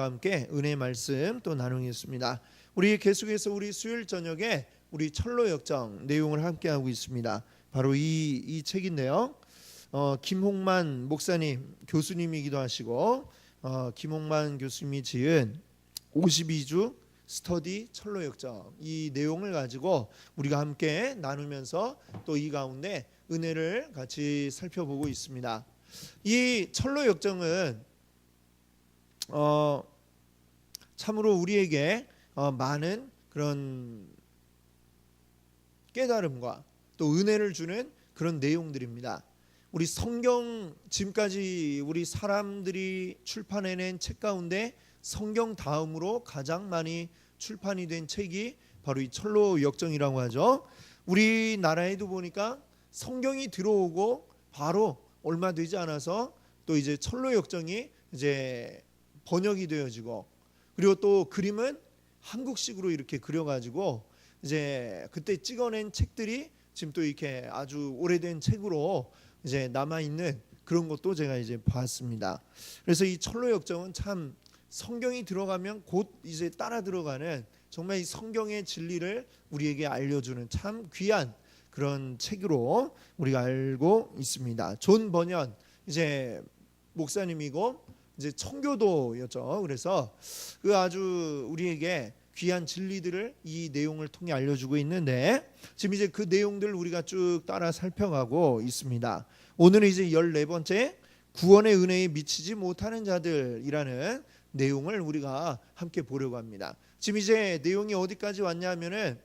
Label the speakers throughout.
Speaker 1: 함께 은혜의 말씀 또 나누겠습니다. 우리 계속해서 우리 수요일 저녁에 우리 철로 역정 내용을 함께 하고 있습니다. 바로 이 책인데요. 김홍만 목사님 교수님이기도 하시고 김홍만 교수님이 지은 52주 스터디 철로 역정 이 내용을 가지고 우리가 함께 나누면서 또 이 가운데 은혜를 같이 살펴보고 있습니다. 이 철로 역정은 참으로 우리에게 많은 그런 깨달음과 또 은혜를 주는 그런 내용들입니다. 우리 성경 지금까지 우리 사람들이 출판해낸 책 가운데 성경 다음으로 가장 많이 출판이 된 책이 바로 이 철로 역정이라고 하죠. 우리나라에도 보니까 성경이 들어오고 바로 얼마 되지 않아서 또 이제 철로 역정이 이제 번역이 되어지고, 그리고 또 그림은 한국식으로 이렇게 그려가지고 이제 그때 찍어낸 책들이 지금 또 이렇게 아주 오래된 책으로 이제 남아 있는 그런 것도 제가 이제 봤습니다. 그래서 이 철로 역정은 참 성경이 들어가면 곧 이제 따라 들어가는 정말 이 성경의 진리를 우리에게 알려주는 참 귀한 그런 책으로 우리가 알고 있습니다. 존 버년 이제 목사님이고 이제 청교도였죠. 그래서 그 아주 우리에게 귀한 진리들을 이 내용을 통해 알려주고 있는데, 지금 이제 그 내용들 우리가 쭉 따라 살펴가고 있습니다. 오늘은 이제 14번째 구원의 은혜에 미치지 못하는 자들이라는 내용을 우리가 함께 보려고 합니다. 지금 이제 내용이 어디까지 왔냐면은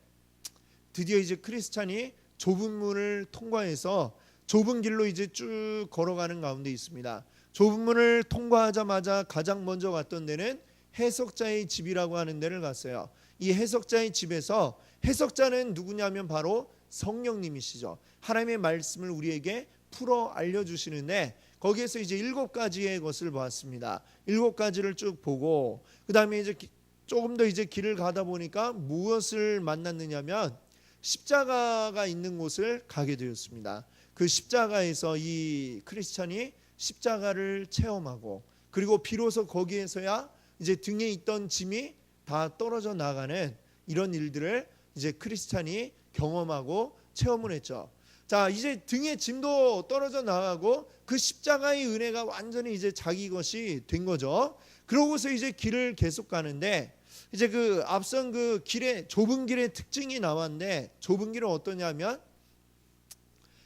Speaker 1: 드디어 이제 크리스찬이 좁은 문을 통과해서 좁은 길로 이제 쭉 걸어가는 가운데 있습니다. 좁은 문을 통과하자마자 가장 먼저 갔던 데는 해석자의 집이라고 하는 데를 갔어요. 이 해석자의 집에서 해석자는 누구냐면 바로 성령님이시죠. 하나님의 말씀을 우리에게 풀어 알려주시는데, 거기에서 이제 7가지의 것을 보았습니다. 7가지를 쭉 보고 그 다음에 이제 조금 더 이제 길을 가다 보니까 무엇을 만났느냐면 십자가가 있는 곳을 가게 되었습니다. 그 십자가에서 이 크리스찬이 십자가를 체험하고, 그리고 비로소 거기에서야 이제 등에 있던 짐이 다 떨어져 나가는 이런 일들을 이제 크리스찬이 경험하고 체험을 했죠. 자, 이제 등에 짐도 떨어져 나가고 그 십자가의 은혜가 완전히 이제 자기 것이 된 거죠. 그러고서 이제 길을 계속 가는데, 이제 그 앞선 그 길의 좁은 길의 특징이 나왔는데, 좁은 길은 어떠냐면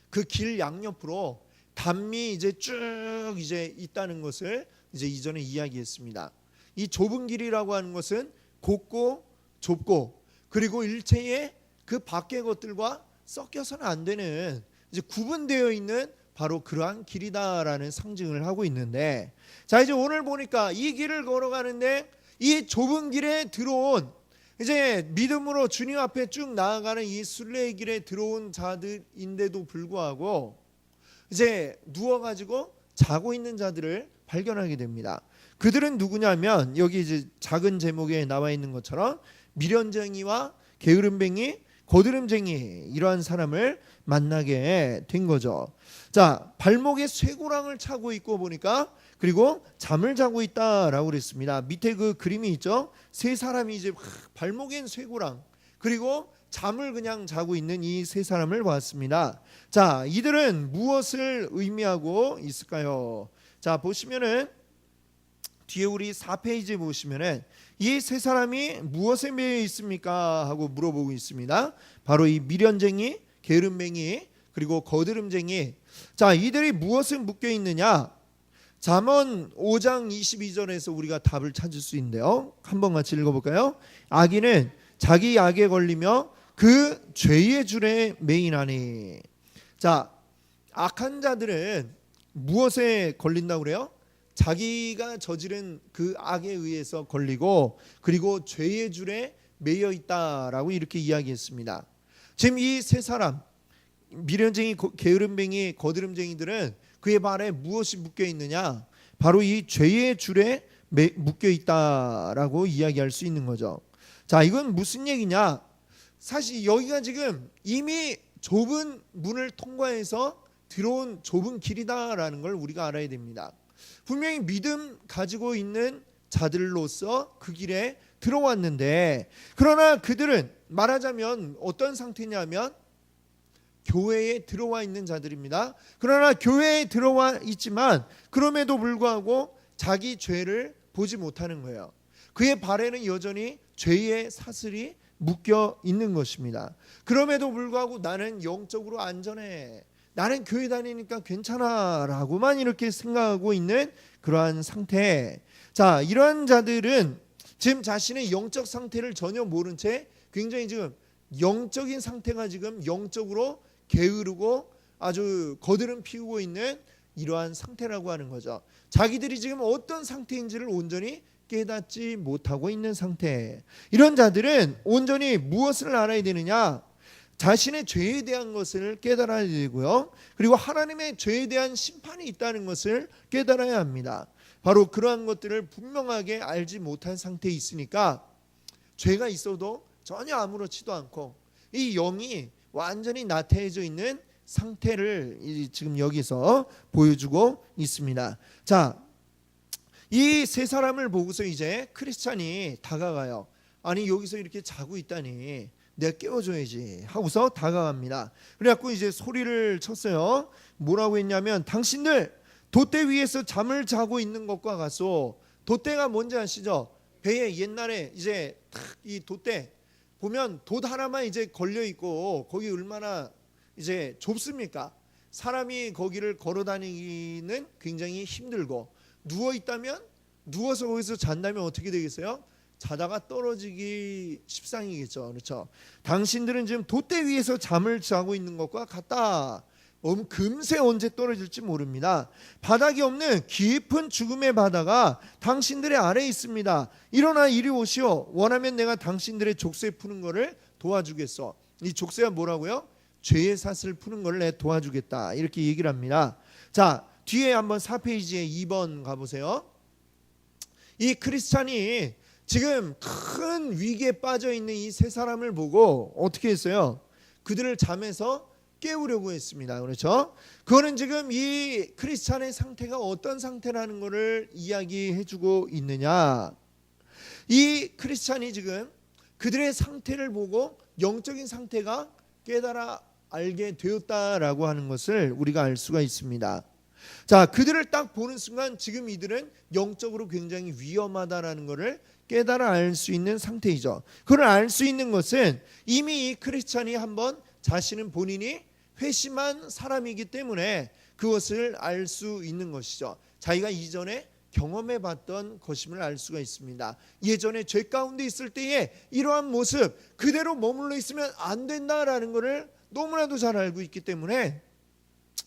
Speaker 1: 그 길 양옆으로 담이 이제 쭉 이제 있다는 것을 이제 이전에 이야기했습니다. 이 좁은 길이라고 하는 것은 곱고 좁고, 그리고 일체의 그 밖의 것들과 섞여서는 안 되는 이제 구분되어 있는 바로 그러한 길이다라는 상징을 하고 있는데, 자, 이제 오늘 보니까 이 길을 걸어가는데 이 좁은 길에 들어온 이제 믿음으로 주님 앞에 쭉 나아가는 이 순례의 길에 들어온 자들인데도 불구하고 이제 누워가지고 자고 있는 자들을 발견하게 됩니다. 그들은 누구냐면 여기 이제 작은 제목에 나와 있는 것처럼 미련쟁이와 게으름뱅이, 거드름쟁이, 이러한 사람을 만나게 된 거죠. 자, 발목에 쇠고랑을 차고 있고 보니까, 그리고 잠을 자고 있다라고 그랬습니다. 밑에 그 그림이 있죠. 세 사람이 이제 발목엔 쇠고랑, 그리고 잠을 그냥 자고 있는 이 세 사람을 보았습니다. 자, 이들은 무엇을 의미하고 있을까요? 자, 보시면은 뒤에 우리 4페이지 보시면은 이 세 사람이 무엇에 매여 있습니까? 하고 물어보고 있습니다. 바로 이 미련쟁이, 게으름뱅이, 그리고 거드름쟁이. 자, 이들이 무엇을 묶여 있느냐? 잠언 5장 22절에서 우리가 답을 찾을 수 있는데요. 한번 같이 읽어볼까요? 악인은 자기 악에 걸리며 그 죄의 줄에 매이나니. 자, 악한 자들은 무엇에 걸린다고 그래요? 자기가 저지른 그 악에 의해서 걸리고, 그리고 죄의 줄에 매여 있다라고 이렇게 이야기했습니다. 지금 이 세 사람, 미련쟁이, 게으름뱅이, 거드름쟁이들은 그의 발에 무엇이 묶여 있느냐? 바로 이 죄의 줄에 묶여 있다라고 이야기할 수 있는 거죠. 자, 이건 무슨 얘기냐? 사실 여기가 지금 이미 좁은 문을 통과해서 들어온 좁은 길이다라는 걸 우리가 알아야 됩니다. 분명히 믿음 가지고 있는 자들로서 그 길에 들어왔는데, 그러나 그들은 말하자면 어떤 상태냐면 교회에 들어와 있는 자들입니다. 그러나 교회에 들어와 있지만 그럼에도 불구하고 자기 죄를 보지 못하는 거예요. 그의 발에는 여전히 죄의 사슬이 묶여 있는 것입니다. 그럼에도 불구하고 나는 영적으로 안전해, 나는 교회 다니니까 괜찮아 라고만 이렇게 생각하고 있는 그러한 상태. 자, 이러한 자들은 지금 자신의 영적 상태를 전혀 모른 채 굉장히 지금 영적인 상태가 지금 영적으로 게으르고 아주 거드름 피우고 있는 이러한 상태라고 하는 거죠. 자기들이 지금 어떤 상태인지를 온전히 깨닫지 못하고 있는 상태. 이런 자들은 온전히 무엇을 알아야 되느냐? 자신의 죄에 대한 것을 깨달아야 되고요. 그리고 하나님의 죄에 대한 심판이 있다는 것을 깨달아야 합니다. 바로 그러한 것들을 분명하게 알지 못한 상태에 있으니까 죄가 있어도 전혀 아무렇지도 않고 이 영이 완전히 나태해져 있는 상태를 지금 여기서 보여주고 있습니다. 자, 이 세 사람을 보고서 이제 크리스찬이 다가가요. 아니 여기서 이렇게 자고 있다니 내가 깨워줘야지 하고서 다가갑니다. 그래갖고 이제 소리를 쳤어요. 뭐라고 했냐면 당신들 돛대 위에서 잠을 자고 있는 것과 같소. 돛대가 뭔지 아시죠? 배에 옛날에 이제 이 돛대 보면 돛 하나만 이제 걸려 있고 거기 얼마나 이제 좁습니까? 사람이 거기를 걸어 다니기는 굉장히 힘들고 누워 있다면 누워서 거기서 잔다면 어떻게 되겠어요? 자다가 떨어지기 십상이겠죠. 그렇죠? 당신들은 지금 돛대 위에서 잠을 자고 있는 것과 같다. 금세 언제 떨어질지 모릅니다. 바닥이 없는 깊은 죽음의 바다가 당신들의 아래에 있습니다. 일어나 이리 오시오. 원하면 내가 당신들의 족쇄 푸는 것을 도와주겠어. 이 족쇄가 뭐라고요? 죄의 사슬 푸는 것을 내 도와주겠다. 이렇게 얘기를 합니다. 자, 뒤에 한번 4페이지에 2번 가보세요. 이 크리스찬이 지금 큰 위기에 빠져 있는 이 세 사람을 보고 어떻게 했어요? 그들을 잠에서 깨우려고 했습니다. 그렇죠? 그거는 지금 이 크리스찬의 상태가 어떤 상태라는 것을 이야기해주고 있느냐? 이 크리스찬이 지금 그들의 상태를 보고 영적인 상태가 깨달아 알게 되었다라고 하는 것을 우리가 알 수가 있습니다. 자, 그들을 딱 보는 순간 지금 이들은 영적으로 굉장히 위험하다라는 것을 깨달아 알 수 있는 상태이죠. 그걸 알 수 있는 것은 이미 이 크리스찬이 한번 자신은 본인이 회심한 사람이기 때문에 그것을 알 수 있는 것이죠. 자기가 이전에 경험해 봤던 것임을 알 수가 있습니다. 예전에 죄 가운데 있을 때에 이러한 모습 그대로 머물러 있으면 안 된다라는 것을 너무나도 잘 알고 있기 때문에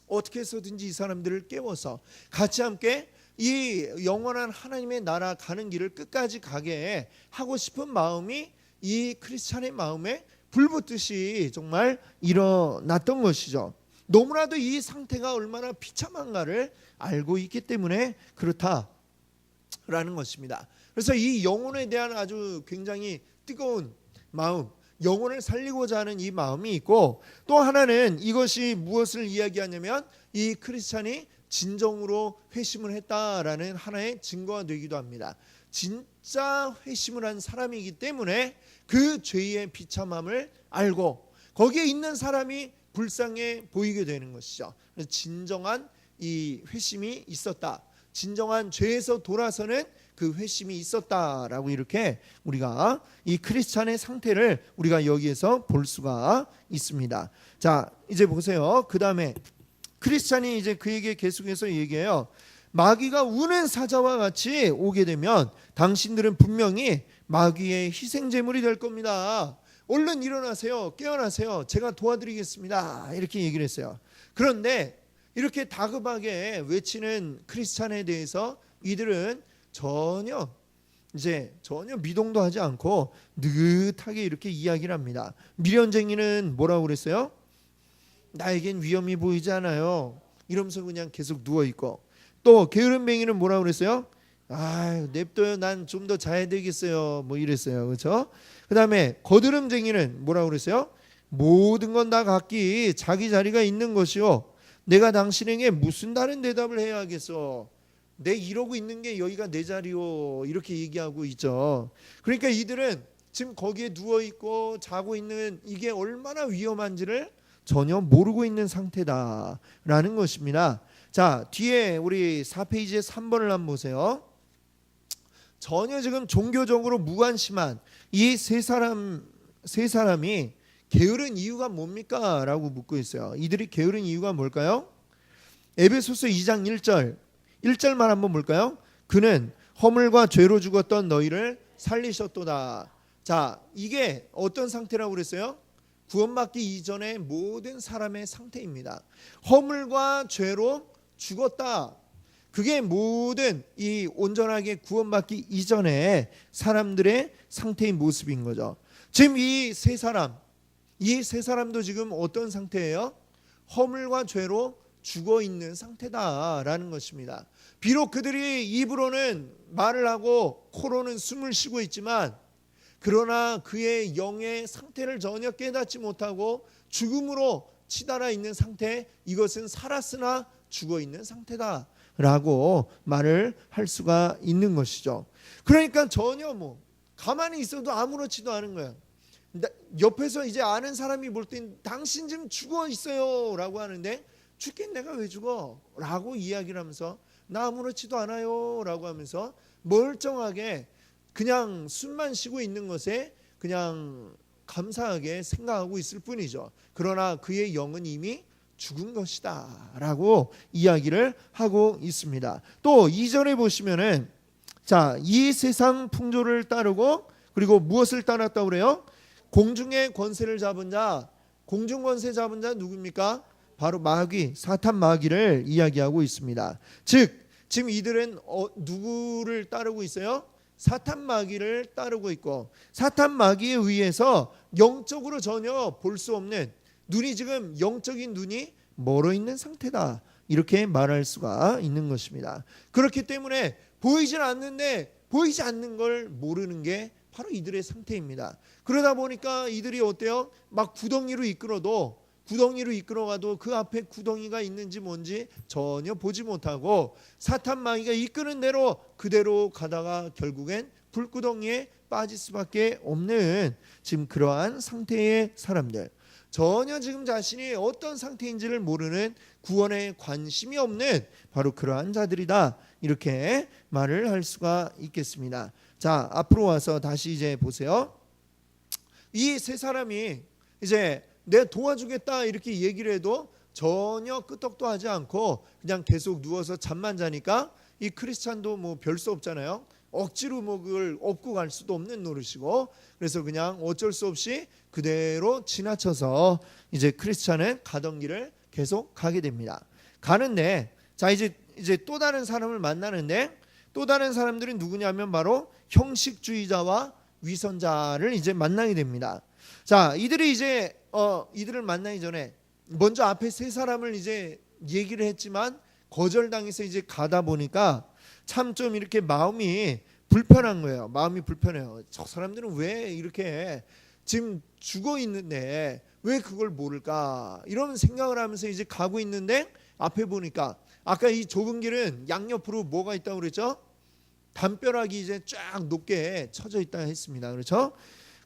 Speaker 1: 어떻게 해서든지 이 사람들을 깨워서 같이 함께 이 영원한 하나님의 나라 가는 길을 끝까지 가게 하고 싶은 마음이 이 크리스찬의 마음에 불붙듯이 정말 일어났던 것이죠. 너무나도 이 상태가 얼마나 비참한가를 알고 있기 때문에 그렇다라는 것입니다. 그래서 이 영혼에 대한 아주 굉장히 뜨거운 마음, 영혼을 살리고자 하는 이 마음이 있고, 또 하나는 이것이 무엇을 이야기하냐면 이 크리스찬이 진정으로 회심을 했다라는 하나의 증거가 되기도 합니다. 진짜 회심을 한 사람이기 때문에 그 죄의 비참함을 알고 거기에 있는 사람이 불쌍해 보이게 되는 것이죠. 진정한 이 회심이 있었다. 진정한 죄에서 돌아서는 그 회심이 있었다라고 이렇게 우리가 이 크리스찬의 상태를 우리가 여기에서 볼 수가 있습니다. 자, 이제 보세요. 그 다음에 크리스찬이 이제 그에게 계속해서 얘기해요. 마귀가 우는 사자와 같이 오게 되면 당신들은 분명히 마귀의 희생제물이 될 겁니다. 얼른 일어나세요. 깨어나세요. 제가 도와드리겠습니다. 이렇게 얘기를 했어요. 그런데 이렇게 다급하게 외치는 크리스찬에 대해서 이들은 전혀 미동도 하지 않고 느긋하게 이렇게 이야기를 합니다. 미련쟁이는 뭐라고 그랬어요? 나에겐 위험이 보이지 않아요. 이러면서 그냥 계속 누워있고, 또 게으름뱅이는 뭐라고 그랬어요? 냅둬요. 난 좀 더 자야 되겠어요. 뭐 이랬어요. 그렇죠? 그 다음에 거드름쟁이는 뭐라고 그랬어요? 모든 건 다 각기 자기 자리가 있는 것이요, 내가 당신에게 무슨 다른 대답을 해야 하겠어. 내 이러고 있는 게 여기가 내 자리요 이렇게 얘기하고 있죠. 그러니까 이들은 지금 거기에 누워 있고 자고 있는 이게 얼마나 위험한지를 전혀 모르고 있는 상태다라는 것입니다. 자, 뒤에 우리 4페이지에 3번을 한번 보세요. 전혀 지금 종교적으로 무관심한 이 세 사람이 게으른 이유가 뭡니까? 라고 묻고 있어요. 이들이 게으른 이유가 뭘까요? 에베소서 2장 1절만 한번 볼까요? 그는 허물과 죄로 죽었던 너희를 살리셨도다. 자, 이게 어떤 상태라고 그랬어요? 구원받기 이전의 모든 사람의 상태입니다. 허물과 죄로 죽었다. 그게 모든 이 온전하게 구원받기 이전의 사람들의 상태의 모습인 거죠. 지금 이 세 사람도 지금 어떤 상태예요? 허물과 죄로 죽어 있는 상태다라는 것입니다. 비록 그들이 입으로는 말을 하고 코로는 숨을 쉬고 있지만 그러나 그의 영의 상태를 전혀 깨닫지 못하고 죽음으로 치달아 있는 상태, 이것은 살았으나 죽어 있는 상태다라고 말을 할 수가 있는 것이죠. 그러니까 전혀 가만히 있어도 아무렇지도 않은 거예요. 옆에서 이제 아는 사람이 볼 땐 당신 지금 죽어 있어요 라고 하는데 죽긴 내가 왜 죽어? 라고 이야기를 하면서 나 아무렇지도 않아요 라고 하면서 멀쩡하게 그냥 숨만 쉬고 있는 것에 그냥 감사하게 생각하고 있을 뿐이죠. 그러나 그의 영은 이미 죽은 것이다 라고 이야기를 하고 있습니다. 또 2절에 보시면은 자, 이 세상 풍조를 따르고 그리고 무엇을 따랐다고 그래요? 공중의 권세를 잡은 자, 공중 권세 잡은 자 누굽니까? 바로 마귀, 사탄 마귀를 이야기하고 있습니다. 즉 지금 이들은 누구를 따르고 있어요? 사탄 마귀를 따르고 있고 사탄 마귀에 의해서 영적으로 전혀 볼 수 없는 눈이 지금 영적인 눈이 멀어 있는 상태다. 이렇게 말할 수가 있는 것입니다. 그렇기 때문에 보이질 않는데 보이지 않는 걸 모르는 게 바로 이들의 상태입니다. 그러다 보니까 이들이 어때요? 막 구덩이로 이끌어가도 그 앞에 구덩이가 있는지 뭔지 전혀 보지 못하고 사탄 마귀가 이끄는 대로 그대로 가다가 결국엔 불구덩이에 빠질 수밖에 없는 지금 그러한 상태의 사람들, 전혀 지금 자신이 어떤 상태인지를 모르는 구원에 관심이 없는 바로 그러한 자들이다. 이렇게 말을 할 수가 있겠습니다. 자, 앞으로 와서 다시 이제 보세요. 이 세 사람이 이제 내 도와주겠다 이렇게 얘기를 해도 전혀 끄떡도 하지 않고 그냥 계속 누워서 잠만 자니까 이 크리스찬도 별 수 없잖아요. 억지로 그걸 업고 갈 수도 없는 노릇이고 그래서 그냥 어쩔 수 없이 그대로 지나쳐서 이제 크리스찬은 가던 길을 계속 가게 됩니다. 가는데 자 이제 또 다른 사람을 만나는데 또 다른 사람들이 누구냐면 바로 형식주의자와 위선자를 이제 만나게 됩니다. 자, 이들이 이제 이들을 만나기 전에 먼저 앞에 세 사람을 이제 얘기를 했지만 거절당해서 이제 가다 보니까 참 좀 이렇게 마음이 불편한 거예요. 마음이 불편해요. 저 사람들은 왜 이렇게 지금 죽어 있는데 왜 그걸 모를까? 이런 생각을 하면서 이제 가고 있는데 앞에 보니까 아까 이 좁은 길은 양옆으로 뭐가 있다고 그랬죠? 담벼락이 이제 쫙 높게 쳐져 있다 했습니다. 그렇죠?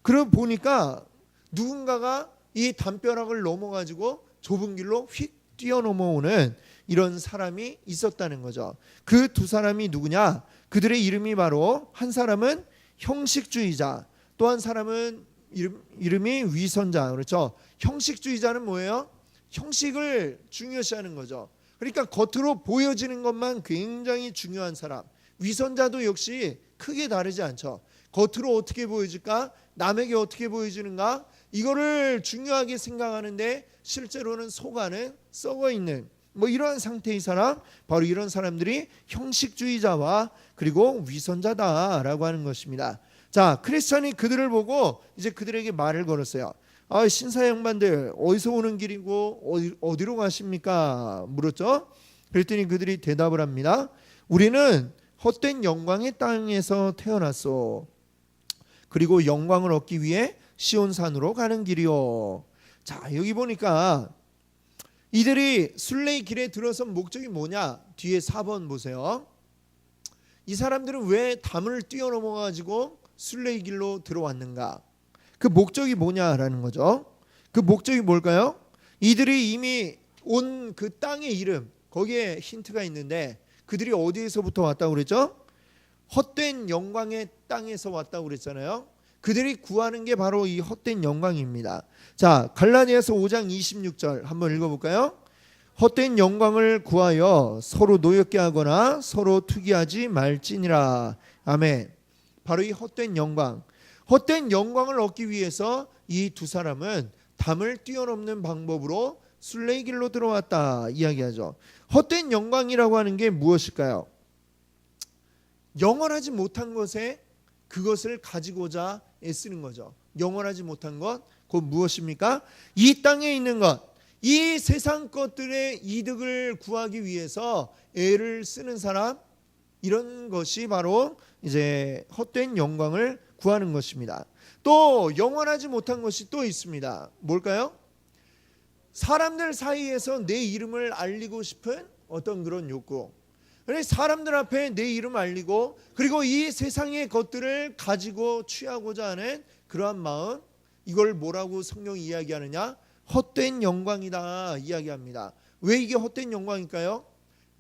Speaker 1: 그러고 보니까 누군가가 이 담벼락을 넘어가지고 좁은 길로 휙 뛰어넘어오는 이런 사람이 있었다는 거죠. 그 두 사람이 누구냐? 그들의 이름이 바로 한 사람은 형식주의자, 또 한 사람은 이름이 위선자. 그렇죠? 형식주의자는 뭐예요? 형식을 중요시하는 거죠. 그러니까 겉으로 보여지는 것만 굉장히 중요한 사람. 위선자도 역시 크게 다르지 않죠. 겉으로 어떻게 보여질까? 남에게 어떻게 보여지는가? 이거를 중요하게 생각하는데 실제로는 속 안은 썩어 있는 이러한 상태의 사람, 바로 이런 사람들이 형식주의자와 그리고 위선자다라고 하는 것입니다. 자, 크리스천이 그들을 보고 이제 그들에게 말을 걸었어요. 신사 양반들 어디서 오는 길이고 어디로 가십니까? 물었죠. 그랬더니 그들이 대답을 합니다. 우리는 헛된 영광의 땅에서 태어났소. 그리고 영광을 얻기 위해 시온산으로 가는 길이요. 자, 여기 보니까 이들이 순례의 길에 들어선 목적이 뭐냐? 뒤에 4번 보세요. 이 사람들은 왜 담을 뛰어넘어 가지고 순례의 길로 들어왔는가? 그 목적이 뭐냐라는 거죠. 그 목적이 뭘까요? 이들이 이미 온 그 땅의 이름, 거기에 힌트가 있는데 그들이 어디에서부터 왔다고 그랬죠? 헛된 영광의 땅에서 왔다고 그랬잖아요. 그들이 구하는 게 바로 이 헛된 영광입니다. 자, 갈라디아서 5장 26절 한번 읽어볼까요? 헛된 영광을 구하여 서로 노엽게 하거나 서로 투기하지 말지니라. 아멘. 바로 이 헛된 영광을 얻기 위해서 이 두 사람은 담을 뛰어넘는 방법으로 순례의 길로 들어왔다 이야기하죠. 헛된 영광이라고 하는 게 무엇일까요? 영원하지 못한 것에 그것을 가지고자 애쓰는 거죠. 영원하지 못한 것, 곧 무엇입니까? 이 땅에 있는 것, 이 세상 것들의 이득을 구하기 위해서 애를 쓰는 사람, 이런 것이 바로 이제 헛된 영광을 구하는 것입니다. 또 영원하지 못한 것이 또 있습니다. 뭘까요? 사람들 사이에서 내 이름을 알리고 싶은 어떤 그런 욕구. 사람들 앞에 내 이름을 알리고 그리고 이 세상의 것들을 가지고 취하고자 하는 그러한 마음, 이걸 뭐라고 성경이 이야기하느냐? 헛된 영광이다 이야기합니다. 왜 이게 헛된 영광일까요?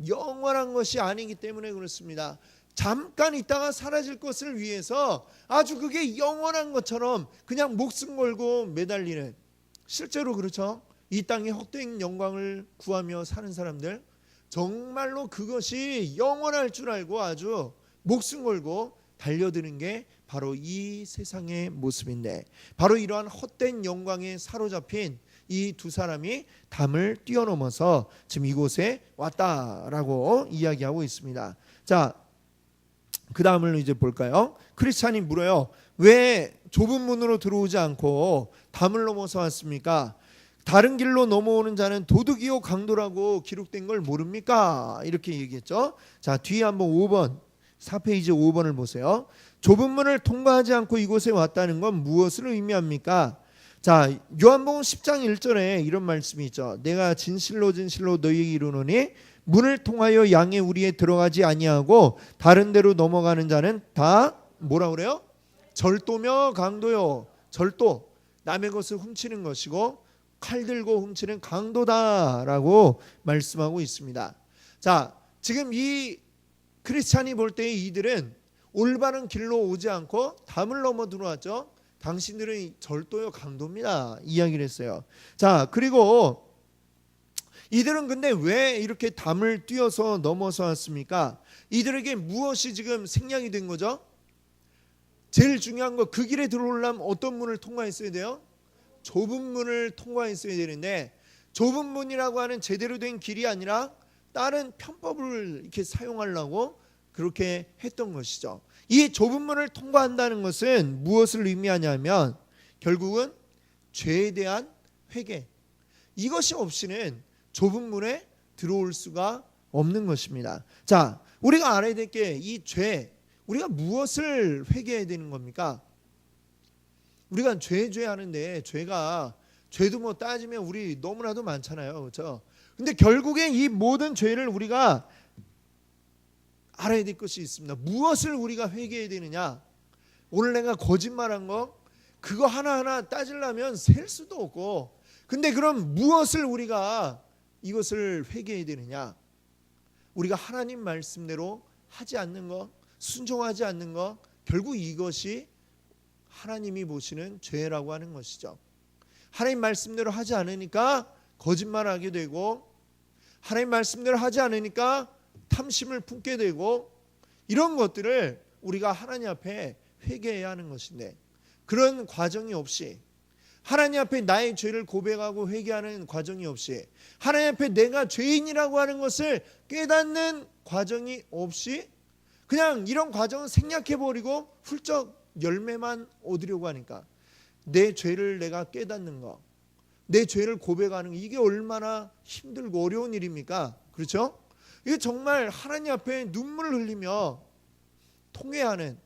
Speaker 1: 영원한 것이 아니기 때문에 그렇습니다. 잠깐 있다가 사라질 것을 위해서 아주 그게 영원한 것처럼 그냥 목숨 걸고 매달리는, 실제로 그렇죠. 이 땅의 헛된 영광을 구하며 사는 사람들, 정말로 그것이 영원할 줄 알고 아주 목숨 걸고 달려드는 게 바로 이 세상의 모습인데, 바로 이러한 헛된 영광에 사로잡힌 이 두 사람이 담을 뛰어넘어서 지금 이곳에 왔다라고 이야기하고 있습니다. 자, 그 다음을 이제 볼까요? 크리스찬이 물어요. 왜 좁은 문으로 들어오지 않고 담을 넘어서 왔습니까? 다른 길로 넘어오는 자는 도둑이요 강도라고 기록된 걸 모릅니까? 이렇게 얘기했죠. 자, 뒤에 한번 5번 4페이지 5번을 보세요. 좁은 문을 통과하지 않고 이곳에 왔다는 건 무엇을 의미합니까? 자, 요한복음 10장 1절에 이런 말씀이 있죠. 내가 진실로 너희에게 이르노니 문을 통하여 양의 우리에 들어가지 아니하고 다른 데로 넘어가는 자는 다 뭐라 그래요? 절도며 강도요. 절도, 남의 것을 훔치는 것이고 칼 들고 훔치는 강도다라고 말씀하고 있습니다. 자, 지금 이 크리스찬이 볼 때 이들은 올바른 길로 오지 않고 담을 넘어 들어왔죠. 당신들은 절도요 강도입니다 이야기를 했어요. 자, 그리고 이들은 근데 왜 이렇게 담을 뛰어서 넘어서 왔습니까? 이들에게 무엇이 지금 생략이 된 거죠? 제일 중요한 거, 그 길에 들어오려면 어떤 문을 통과했어야 돼요? 좁은 문을 통과했어야 되는데, 좁은 문이라고 하는 제대로 된 길이 아니라 다른 편법을 이렇게 사용하려고 그렇게 했던 것이죠. 이 좁은 문을 통과한다는 것은 무엇을 의미하냐면 결국은 죄에 대한 회개, 이것이 없이는 좁은 문에 들어올 수가 없는 것입니다. 자, 우리가 알아야 될 게 이 죄, 우리가 무엇을 회개해야 되는 겁니까? 우리가 죄 하는데 죄도 뭐 따지면 우리 너무나도 많잖아요. 그렇죠? 근데 결국에 이 모든 죄를 우리가 알아야 될 것이 있습니다. 무엇을 우리가 회개해야 되느냐? 오늘 내가 거짓말한 거, 그거 하나하나 따지려면 셀 수도 없고, 근데 그럼 무엇을 우리가 이것을 회개해야 되느냐? 우리가 하나님 말씀대로 하지 않는 거, 순종하지 않는 거, 결국 이것이 하나님이 보시는 죄라고 하는 것이죠. 하나님 말씀대로 하지 않으니까 거짓말하게 되고, 하나님 말씀대로 하지 않으니까 탐심을 품게 되고, 이런 것들을 우리가 하나님 앞에 회개해야 하는 것인데, 그런 과정이 없이, 하나님 앞에 나의 죄를 고백하고 회개하는 과정이 없이, 하나님 앞에 내가 죄인이라고 하는 것을 깨닫는 과정이 없이 그냥 이런 과정은 생략해버리고 훌쩍 열매만 얻으려고 하니까, 내 죄를 내가 깨닫는 거, 내 죄를 고백하는 거, 이게 얼마나 힘들고 어려운 일입니까? 그렇죠? 이게 정말 하나님 앞에 눈물을 흘리며 통회하는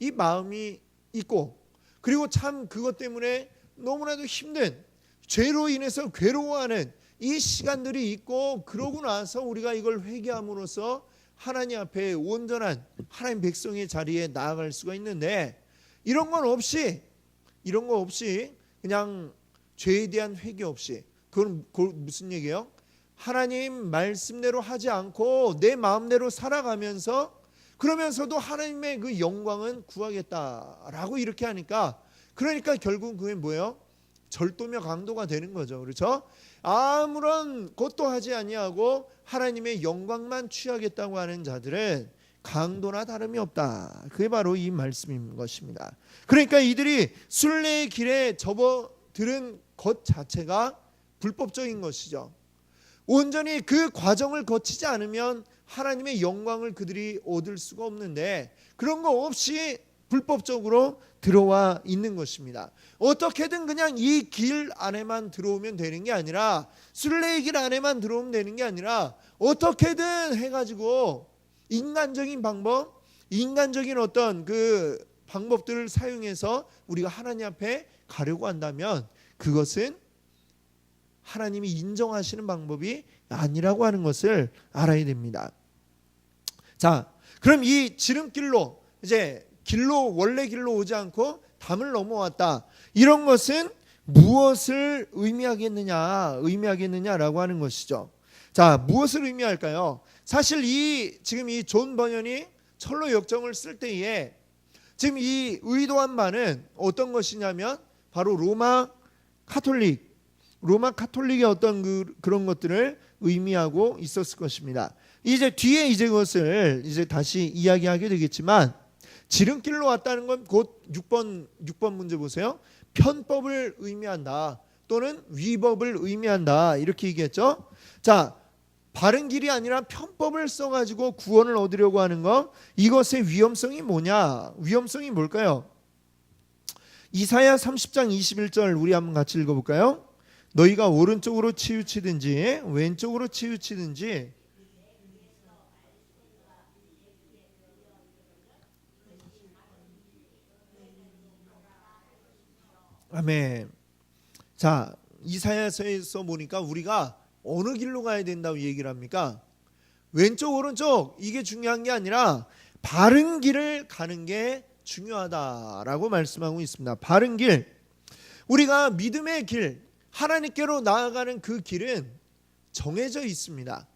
Speaker 1: 이 마음이 있고, 그리고 참 그것 때문에 너무나도 힘든, 죄로 인해서 괴로워하는 이 시간들이 있고, 그러고 나서 우리가 이걸 회개함으로써 하나님 앞에 온전한 하나님 백성의 자리에 나아갈 수가 있는데, 이런 거 없이 그냥 죄에 대한 회개 없이, 그건 무슨 얘기예요? 하나님 말씀대로 하지 않고 내 마음대로 살아가면서, 그러면서도 하나님의 그 영광은 구하겠다라고 이렇게 하니까, 그러니까 결국 그게 뭐예요? 절도며 강도가 되는 거죠. 그렇죠? 아무런 것도 하지 아니하고 하나님의 영광만 취하겠다고 하는 자들은 강도나 다름이 없다. 그게 바로 이 말씀인 것입니다. 그러니까 이들이 순례의 길에 접어들은 것 자체가 불법적인 것이죠. 온전히 그 과정을 거치지 않으면 하나님의 영광을 그들이 얻을 수가 없는데, 그런 거 없이 불법적으로 들어와 있는 것입니다. 어떻게든 그냥 이 길 안에만 들어오면 되는 게 아니라, 순례의 길 안에만 들어오면 되는 게 아니라, 어떻게든 해가지고 인간적인 방법, 인간적인 어떤 그 방법들을 사용해서 우리가 하나님 앞에 가려고 한다면, 그것은 하나님이 인정하시는 방법이 아니라고 하는 것을 알아야 됩니다. 자, 그럼 이 지름길로, 이제 원래 길로 오지 않고 담을 넘어왔다, 이런 것은 무엇을 의미하겠느냐라고 하는 것이죠. 자, 무엇을 의미할까요? 사실 지금 이 존 번연이 철로 역정을 쓸 때에 지금 이 의도한 바는 어떤 것이냐면, 바로 로마 카톨릭의 어떤 그런 것들을 의미하고 있었을 것입니다. 이제 뒤에 이제 그것을 이제 다시 이야기하게 되겠지만, 지름길로 왔다는 건 곧 6번 문제 보세요. 편법을 의미한다, 또는 위법을 의미한다, 이렇게 얘기했죠. 자, 바른 길이 아니라 편법을 써가지고 구원을 얻으려고 하는 것, 이것의 위험성이 뭐냐? 위험성이 뭘까요? 이사야 30장 21절 우리 한번 같이 읽어볼까요? 너희가 오른쪽으로 치우치든지 왼쪽으로 치우치든지, 아멘. 자, 이사야서에서 보니까 우리가 어느 길로 가야 된다고 얘기를 합니까? 왼쪽 오른쪽 이게 중요한 게 아니라 바른 길을 가는 게 중요하다라고 말씀하고 있습니다. 바른 길, 우리가 믿음의 길, 하나님께로 나아가는 그 길은 정해져 있습니다.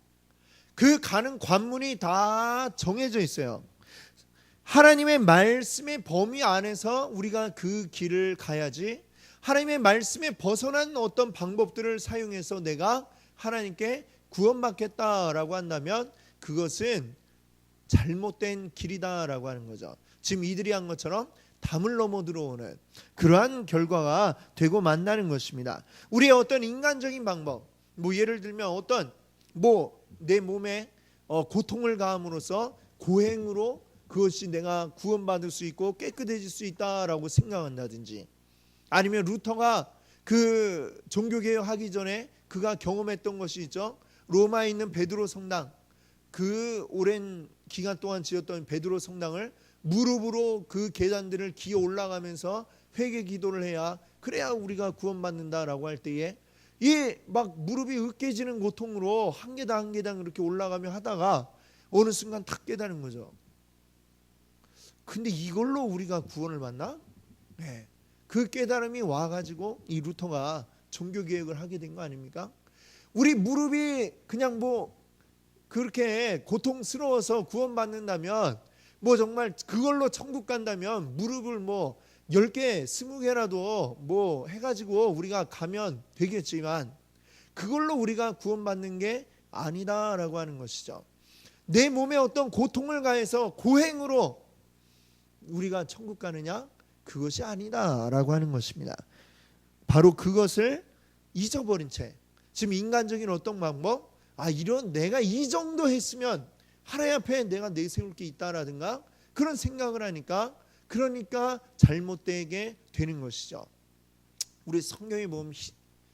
Speaker 1: 그 가는 관문이 다 정해져 있어요. 하나님의 말씀의 범위 안에서 우리가 그 길을 가야지, 하나님의 말씀에 벗어난 어떤 방법들을 사용해서 내가 하나님께 구원받겠다라고 한다면 그것은 잘못된 길이다라고 하는 거죠. 지금 이들이 한 것처럼 담을 넘어 들어오는 그러한 결과가 되고 만다는 것입니다. 우리의 어떤 인간적인 방법, 예를 들면 어떤 내 몸에 고통을 가함으로써 고행으로 그것이 내가 구원받을 수 있고 깨끗해질 수 있다라고 생각한다든지, 아니면 루터가 그 종교개혁하기 전에 그가 경험했던 것이 있죠. 로마에 있는 베드로 성당, 그 오랜 기간 동안 지었던 베드로 성당을 무릎으로 그 계단들을 기어 올라가면서 회개 기도를 그래야 우리가 구원받는다라고 할 때에 이 막 무릎이 으깨지는 고통으로 한 계단 한 계단 이렇게 올라가며 하다가 어느 순간 탁 깨닫는 거죠. 근데 이걸로 우리가 구원을 받나? 네. 그 깨달음이 와가지고 이 루터가 종교개혁을 하게 된 거 아닙니까? 우리 무릎이 그냥 그렇게 고통스러워서 구원받는다면, 정말 그걸로 천국 간다면 무릎을 10개 20개라도 해가지고 우리가 가면 되겠지만, 그걸로 우리가 구원받는 게 아니다라고 하는 것이죠. 내 몸에 어떤 고통을 가해서 고행으로 우리가 천국 가느냐? 그것이 아니다라고 하는 것입니다. 바로 그것을 잊어버린 채 지금 인간적인 어떤 방법, 내가 이 정도 했으면 하나님 앞에 내가 내세울 게 있다라든가 그런 생각을 하니까, 그러니까 잘못되게 되는 것이죠. 우리 성경에 보면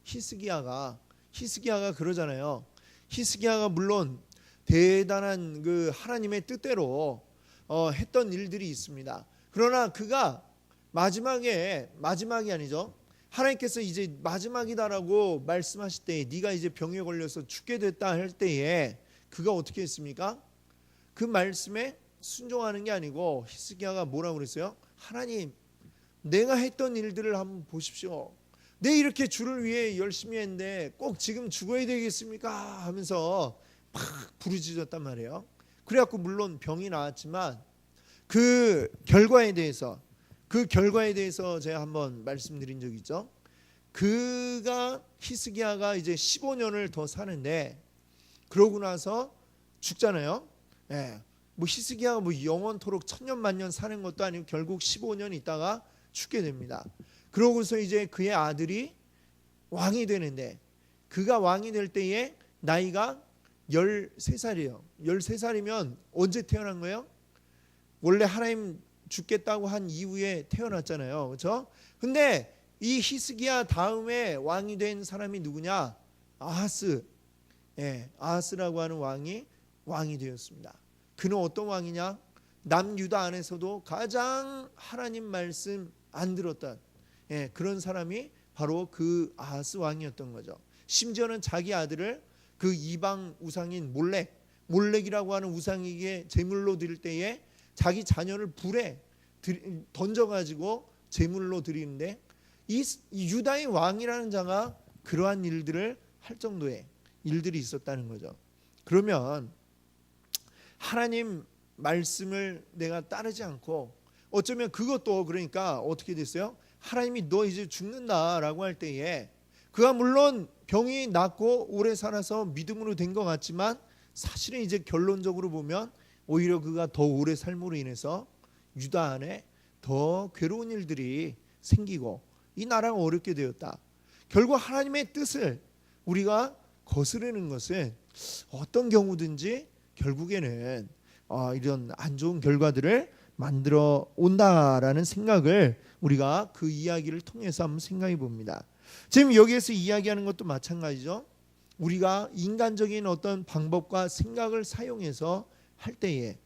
Speaker 1: 히스기야가 그러잖아요. 히스기야가 물론 대단한 그 하나님의 뜻대로 했던 일들이 있습니다. 그러나 그가 마지막이 아니죠. 하나님께서 이제 마지막이다라고 말씀하실 때, 네가 이제 병에 걸려서 죽게 됐다 할 때에 그가 어떻게 했습니까? 그 말씀에 순종하는 게 아니고 히스기야가 뭐라고 그랬어요? 하나님, 내가 했던 일들을 한번 보십시오. 내 이렇게 주를 위해 열심히 했는데 꼭 지금 죽어야 되겠습니까? 하면서 막 부르짖었단 말이에요. 그래갖고 물론 병이 나았지만 그 결과에 대해서 제가 한번 말씀드린 적이 있죠. 히스기야가 이제 15년을 더 사는데 그러고 나서 죽잖아요. 예. 뭐 히스기야가 뭐 영원토록 천년 만년 사는 것도 아니고 결국 15년 있다가 죽게 됩니다. 그러고서 이제 그의 아들이 왕이 되는데 그가 왕이 될 때에 나이가 13살이에요. 13살이면 언제 태어난 거예요? 원래 하나님 죽겠다고 한 이후에 태어났잖아요. 그렇죠? 근데 이 히스기야 다음에 왕이 된 사람이 누구냐? 아하스. 예, 아하스라고 하는 왕이 되었습니다. 그는 어떤 왕이냐? 남유다 안에서도 가장 하나님 말씀 안 들었던 그런 사람이 바로 그 아하스 왕이었던 거죠. 심지어는 자기 아들을 그 이방 우상인 몰렉이라고 하는 우상에게 제물로 드릴 때에 자기 자녀를 불에 던져가지고 제물로 드리는데 이 유다의 왕이라는 자가 그러한 일들을 할 정도의 일들이 있었다는 거죠. 그러면 하나님 말씀을 내가 따르지 않고 어쩌면 그것도 그러니까 어떻게 됐어요? 하나님이 너 이제 죽는다라고 할 때에 그가 물론 병이 낫고 오래 살아서 믿음으로 된 것 같지만 사실은 이제 결론적으로 보면 오히려 그가 더 오래 삶으로 인해서 유다 안에 더 괴로운 일들이 생기고 이 나라가 어렵게 되었다. 결국 하나님의 뜻을 우리가 거스르는 것은 어떤 경우든지 결국에는 이런 안 좋은 결과들을 만들어 온다라는 생각을 우리가 그 이야기를 통해서 한번 생각해 봅니다. 지금 여기에서 이야기하는 것도 마찬가지죠. 우리가 인간적인 어떤 방법과 생각을 사용해서 할 때에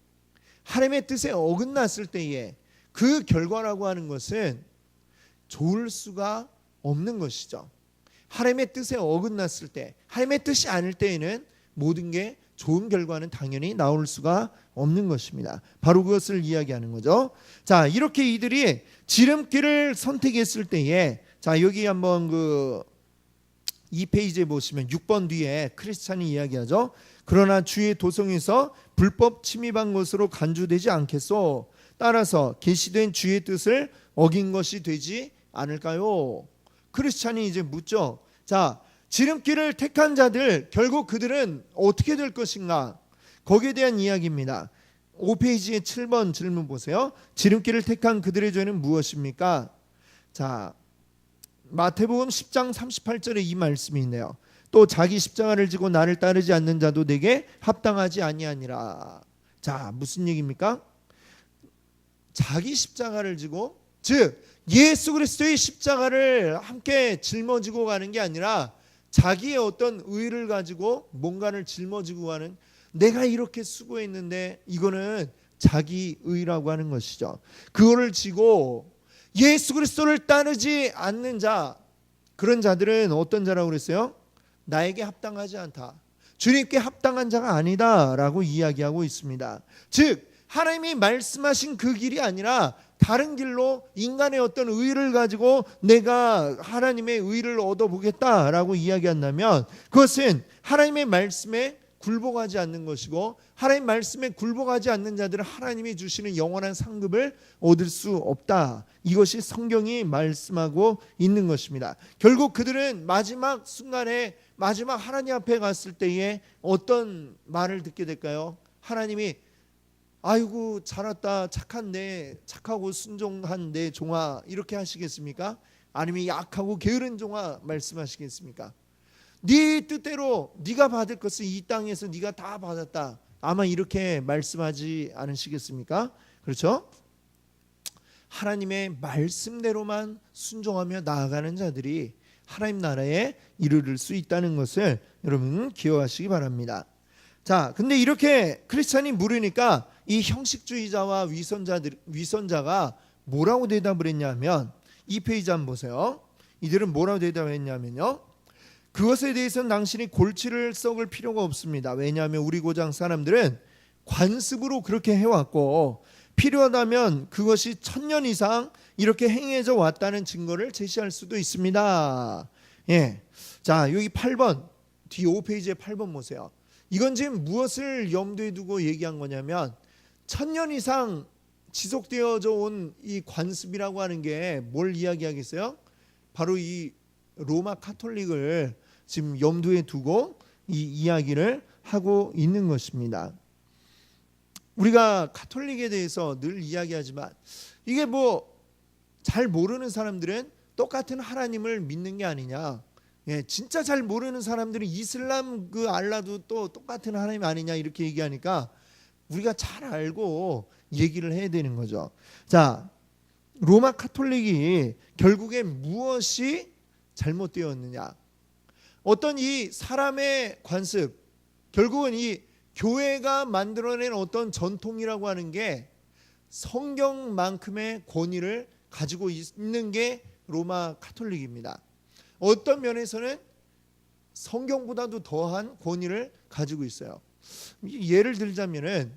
Speaker 1: 하나님의 뜻에 어긋났을 때에 그 결과라고 하는 것은 좋을 수가 없는 것이죠. 하나님의 뜻에 어긋났을 때, 하나님의 뜻이 아닐 때에는 모든 게 좋은 결과는 당연히 나올 수가 없는 것입니다. 바로 그것을 이야기하는 거죠. 자, 이렇게 이들이 지름길을 선택했을 때에 자, 여기 한번 이 페이지에 보시면 6번 뒤에 크리스찬이 이야기하죠. 그러나 주의 도성에서 불법 침입한 것으로 간주되지 않겠소. 따라서 계시된 주의 뜻을 어긴 것이 되지 않을까요? 크리스찬이 이제 묻죠. 자, 지름길을 택한 자들 결국 그들은 어떻게 될 것인가? 거기에 대한 이야기입니다. 5페이지의 7번 질문 보세요. 지름길을 택한 그들의 죄는 무엇입니까? 자, 마태복음 10장 38절에 이 말씀이 있네요. 또 자기 십자가를 지고 나를 따르지 않는 자도 내게 합당하지 아니하니라. 자, 무슨 얘기입니까? 자기 십자가를 지고, 즉 예수 그리스도의 십자가를 함께 짊어지고 가는 게 아니라 자기의 어떤 의를 가지고 뭔가를 짊어지고 가는, 내가 이렇게 수고했는데 이거는 자기 의라고 하는 것이죠. 그거를 지고 예수 그리스도를 따르지 않는 자, 그런 자들은 어떤 자라고 그랬어요? 나에게 합당하지 않다, 주님께 합당한 자가 아니다 라고 이야기하고 있습니다. 즉 하나님이 말씀하신 그 길이 아니라 다른 길로 인간의 어떤 의를 가지고 내가 하나님의 의를 얻어보겠다라고 이야기한다면 그것은 하나님의 말씀에 굴복하지 않는 것이고, 하나님 말씀에 굴복하지 않는 자들은 하나님이 주시는 영원한 상급을 얻을 수 없다. 이것이 성경이 말씀하고 있는 것입니다. 결국 그들은 마지막 순간에, 마지막 하나님 앞에 갔을 때에 어떤 말을 듣게 될까요? 하나님이 아이고 잘했다, 착하고 순종한 내 종아, 이렇게 하시겠습니까? 아니면 약하고 게으른 종아 말씀하시겠습니까? 네 뜻대로 네가 받을 것을 이 땅에서 네가 다 받았다, 아마 이렇게 말씀하지 않으시겠습니까? 그렇죠? 하나님의 말씀대로만 순종하며 나아가는 자들이 하나님 나라에 이르를 수 있다는 것을 여러분 기억하시기 바랍니다. 자, 근데 이렇게 크리스찬이 물으니까 이 형식주의자와 위선자가 뭐라고 대답을 했냐면, 이 페이지 한번 보세요. 이들은 뭐라고 대답했냐면요, 그것에 대해서는 당신이 골치를 썩을 필요가 없습니다. 왜냐하면 우리 고장 사람들은 관습으로 그렇게 해왔고 필요하다면 그것이 1000년 이상 이렇게 행해져 왔다는 증거를 제시할 수도 있습니다. 예. 자, 여기 8번 뒤 5페이지에 8번 보세요. 이건 지금 무엇을 염두에 두고 얘기한 거냐면 1000년 이상 지속되어져 온 이 관습이라고 하는 게 뭘 이야기하겠어요? 바로 이 로마 카톨릭을 지금 염두에 두고 이 이야기를 하고 있는 것입니다. 우리가 카톨릭에 대해서 늘 이야기하지만 이게 뭐 잘 모르는 사람들은 똑같은 하나님을 믿는 게 아니냐. 예, 진짜 잘 모르는 사람들은 이슬람 그 알라도 또 똑같은 하나님 아니냐 이렇게 얘기하니까 우리가 잘 알고 얘기를 해야 되는 거죠. 자, 로마 카톨릭이 결국에 무엇이 잘못되었느냐? 어떤 이 사람의 관습, 결국은 이 교회가 만들어낸 어떤 전통이라고 하는 게 성경만큼의 권위를 가지고 있는 게 로마 카톨릭입니다. 어떤 면에서는 성경보다도 더한 권위를 가지고 있어요. 예를 들자면은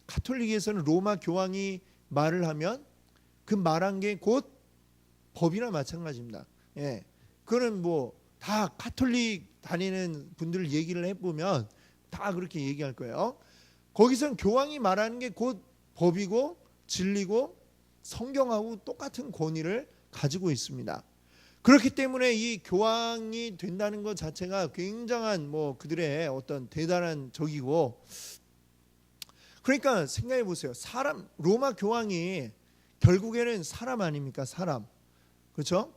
Speaker 1: 카톨릭에서는 로마 교황이 말을 하면 그 말한 게 곧 법이나 마찬가지입니다. 예, 그거는 뭐 다 카톨릭 다니는 분들 얘기를 해보면 다 그렇게 얘기할 거예요. 거기선 교황이 말하는 게 곧 법이고 진리고 성경하고 똑같은 권위를 가지고 있습니다. 그렇기 때문에 이 교황이 된다는 것 자체가 굉장한 뭐 그들의 어떤 대단한 적이고, 그러니까 생각해 보세요. 사람, 로마 교황이 결국에는 사람 아닙니까? 사람. 그렇죠?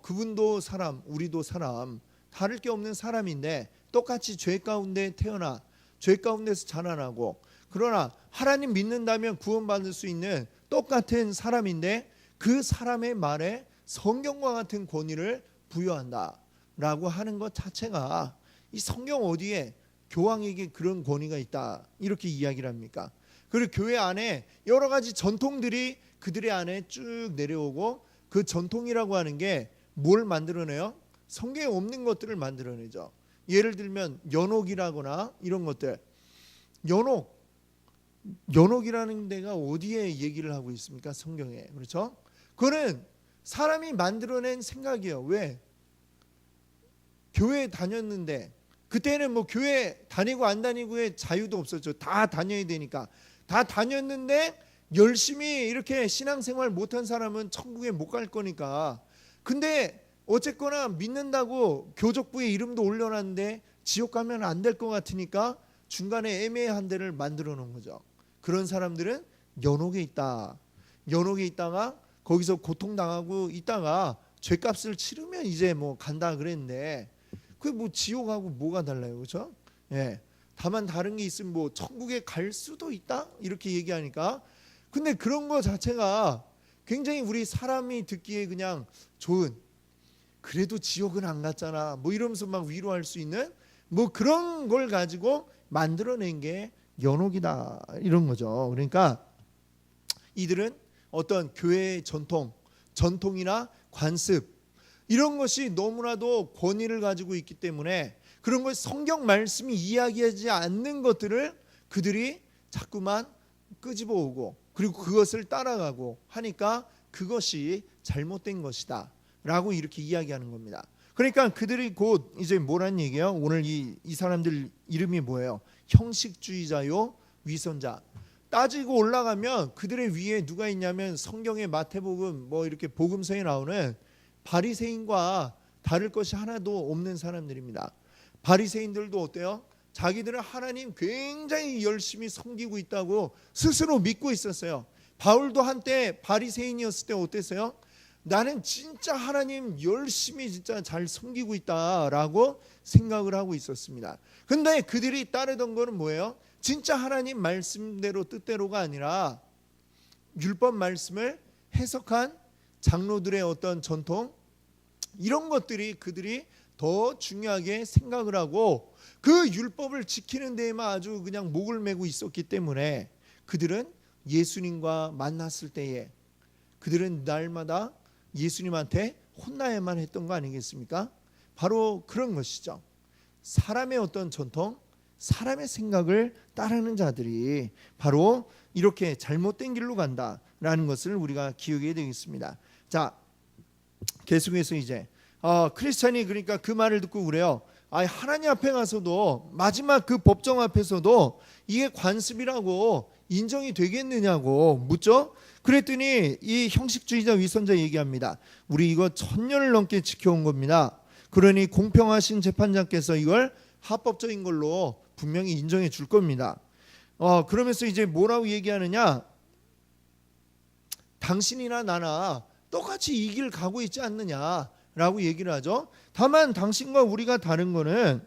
Speaker 1: 그분도 사람, 우리도 사람, 다를 게 없는 사람인데 똑같이 죄 가운데 태어나 죄 가운데서 자라나고, 그러나 하나님 믿는다면 구원받을 수 있는 똑같은 사람인데 그 사람의 말에 성경과 같은 권위를 부여한다라고 하는 것 자체가 이 성경 어디에 교황에게 그런 권위가 있다 이렇게 이야기를 합니까? 그리고 교회 안에 여러 가지 전통들이 그들의 안에 쭉 내려오고 그 전통이라고 하는 게 뭘 만들어내요? 성경에 없는 것들을 만들어내죠. 예를 들면 연옥이라거나 이런 것들. 연옥이라는 데가 어디에 얘기를 하고 있습니까? 성경에. 그렇죠? 그거는 사람이 만들어낸 생각이에요. 왜? 교회 다녔는데 그때는 뭐 교회 다니고 안 다니고의 자유도 없었죠. 다 다녀야 되니까. 다 다녔는데 열심히 이렇게 신앙생활 못한 사람은 천국에 못 갈 거니까. 근데 어쨌거나 믿는다고 교족부에 이름도 올려놨는데 지옥 가면 안 될 것 같으니까 중간에 애매한 데를 만들어 놓은 거죠. 그런 사람들은 연옥에 있다. 연옥에 있다가 거기서 고통당하고 있다가 죄값을 치르면 이제 뭐 간다 그랬는데 그게 뭐 지옥하고 뭐가 달라요, 그렇죠? 예. 다만 다른 게 있으면 뭐 천국에 갈 수도 있다 이렇게 얘기하니까, 근데 그런 거 자체가 굉장히 우리 사람이 듣기에 그냥 좋은, 그래도 지옥은 안 갔잖아 뭐 이러면서 막 위로할 수 있는 뭐 그런 걸 가지고 만들어낸 게 연옥이다 이런 거죠. 그러니까 이들은 어떤 교회의 전통이나 관습 이런 것이 너무나도 권위를 가지고 있기 때문에 그런 것 성경 말씀이 이야기하지 않는 것들을 그들이 자꾸만 끄집어 오고 그리고 그것을 따라가고 하니까 그것이 잘못된 것이다 라고 이렇게 이야기하는 겁니다. 그러니까 그들이 곧 이제 뭐란 얘기예요? 오늘 이 사람들 이름이 뭐예요? 형식주의자요 위선자. 따지고 올라가면 그들의 위에 누가 있냐면 성경의 마태복음 뭐 이렇게 복음서에 나오는 바리새인과 다를 것이 하나도 없는 사람들입니다. 바리새인들도 어때요? 자기들은 하나님 굉장히 열심히 섬기고 있다고 스스로 믿고 있었어요. 바울도 한때 바리새인이었을 때 어땠어요? 나는 진짜 하나님 열심히 진짜 잘 섬기고 있다라고 생각을 하고 있었습니다. 근데 그들이 따르던 거는 뭐예요? 진짜 하나님 말씀대로 뜻대로가 아니라 율법 말씀을 해석한 장로들의 어떤 전통 이런 것들이 그들이 더 중요하게 생각을 하고 그 율법을 지키는 데에만 아주 그냥 목을 메고 있었기 때문에 그들은 예수님과 만났을 때에 그들은 날마다 예수님한테 혼나야만 했던 거 아니겠습니까? 바로 그런 것이죠. 사람의 어떤 전통, 사람의 생각을 따르는 자들이 바로 이렇게 잘못된 길로 간다라는 것을 우리가 기억해야 되겠습니다. 자, 계속해서 이제 크리스찬이 그러니까 그 말을 듣고 그래요. 하나님 앞에 가서도 마지막 그 법정 앞에서도 이게 관습이라고 인정이 되겠느냐고 묻죠. 그랬더니 이 형식주의자 위선자 얘기합니다. 우리 이거 1000년을 넘게 지켜온 겁니다. 그러니 공평하신 재판장께서 이걸 합법적인 걸로 분명히 인정해 줄 겁니다. 그러면서 이제 뭐라고 얘기하느냐? 당신이나 나나 똑같이 이 길 가고 있지 않느냐라고 얘기를 하죠. 다만 당신과 우리가 다른 거는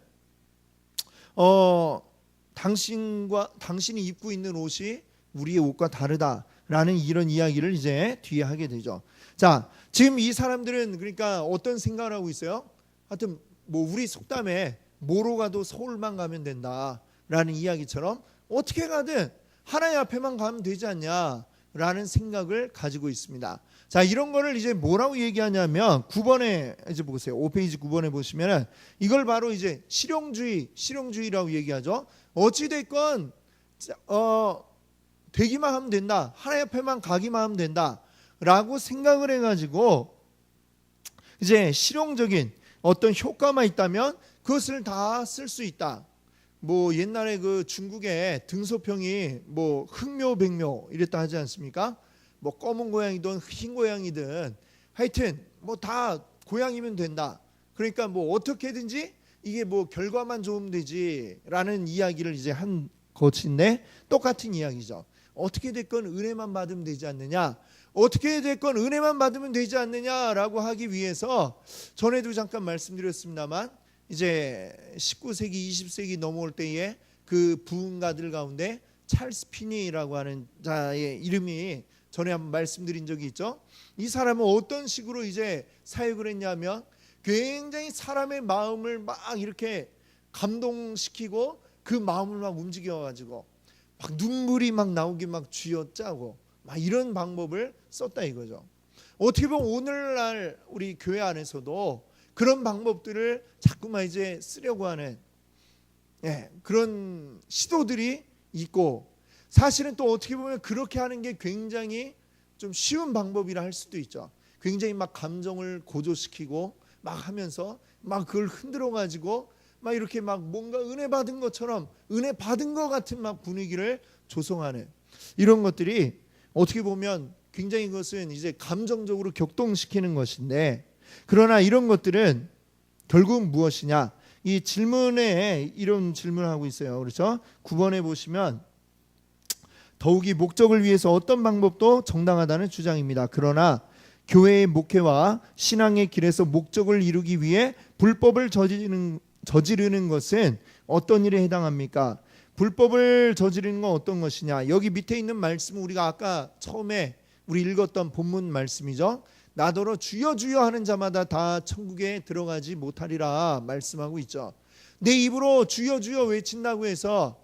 Speaker 1: 당신이 입고 있는 옷이 우리의 옷과 다르다라는 이런 이야기를 이제 뒤에 하게 되죠. 자, 지금 이 사람들은 그러니까 어떤 생각을 하고 있어요? 하여튼 뭐 우리 속담에 뭐로 가도 서울만 가면 된다라는 이야기처럼 어떻게 가든 하나님 앞에만 가면 되지 않냐라는 생각을 가지고 있습니다. 자, 이런 거를 이제 뭐라고 얘기하냐면 9번에 이제 보세요. 5페이지 9번에 보시면은 이걸 바로 이제 실용주의라고 얘기하죠. 어찌 됐건 되기만 하면 된다. 하나님 앞에만 가기만 하면 된다라고 생각을 해가지고 이제 실용적인 어떤 효과만 있다면 그것을 다 쓸 수 있다. 뭐 옛날에 그 중국의 등소평이 뭐 흑묘백묘 이랬다 하지 않습니까? 뭐 검은 고양이든 흰 고양이든 하여튼 뭐 다 고양이면 된다. 그러니까 뭐 어떻게든지 이게 뭐 결과만 좋으면 되지라는 이야기를 이제 한 것인데 똑같은 이야기죠. 어떻게 됐건 은혜만 받으면 되지 않느냐. 어떻게 됐건 은혜만 받으면 되지 않느냐라고 하기 위해서 전에도 잠깐 말씀드렸습니다만 이제 19세기 20세기 넘어올 때에 그 부흥가들 가운데 찰스 피니라고 하는 자의 이름이 전에 한번 말씀드린 적이 있죠. 이 사람은 어떤 식으로 이제 사역을 했냐면 굉장히 사람의 마음을 막 이렇게 감동시키고 그 마음을 막 움직여가지고 막 눈물이 막 나오게 막 쥐어짜고 막 이런 방법을 썼다 이거죠. 어떻게 보면 오늘날 우리 교회 안에서도 그런 방법들을 자꾸만 이제 쓰려고 하는 그런 시도들이 있고 사실은 또 어떻게 보면 그렇게 하는 게 굉장히 좀 쉬운 방법이라 할 수도 있죠. 굉장히 막 감정을 고조시키고 막 하면서 막 그걸 흔들어 가지고 막 이렇게 막 뭔가 은혜 받은 것처럼 은혜 받은 것 같은 막 분위기를 조성하는 이런 것들이 어떻게 보면 굉장히 그것은 이제 감정적으로 격동시키는 것인데 그러나 이런 것들은 결국은 무엇이냐? 이 질문에 이런 질문을 하고 있어요. 그렇죠? 9번에 보시면 더욱이 목적을 위해서 어떤 방법도 정당하다는 주장입니다. 그러나 교회의 목회와 신앙의 길에서 목적을 이루기 위해 불법을 저지르는 것은 어떤 일에 해당합니까? 불법을 저지르는 건 어떤 것이냐? 여기 밑에 있는 말씀은 우리가 아까 처음에 우리 읽었던 본문 말씀이죠. 나더러 주여 주여 하는 자마다 다 천국에 들어가지 못하리라 말씀하고 있죠. 내 입으로 주여 주여 외친다고 해서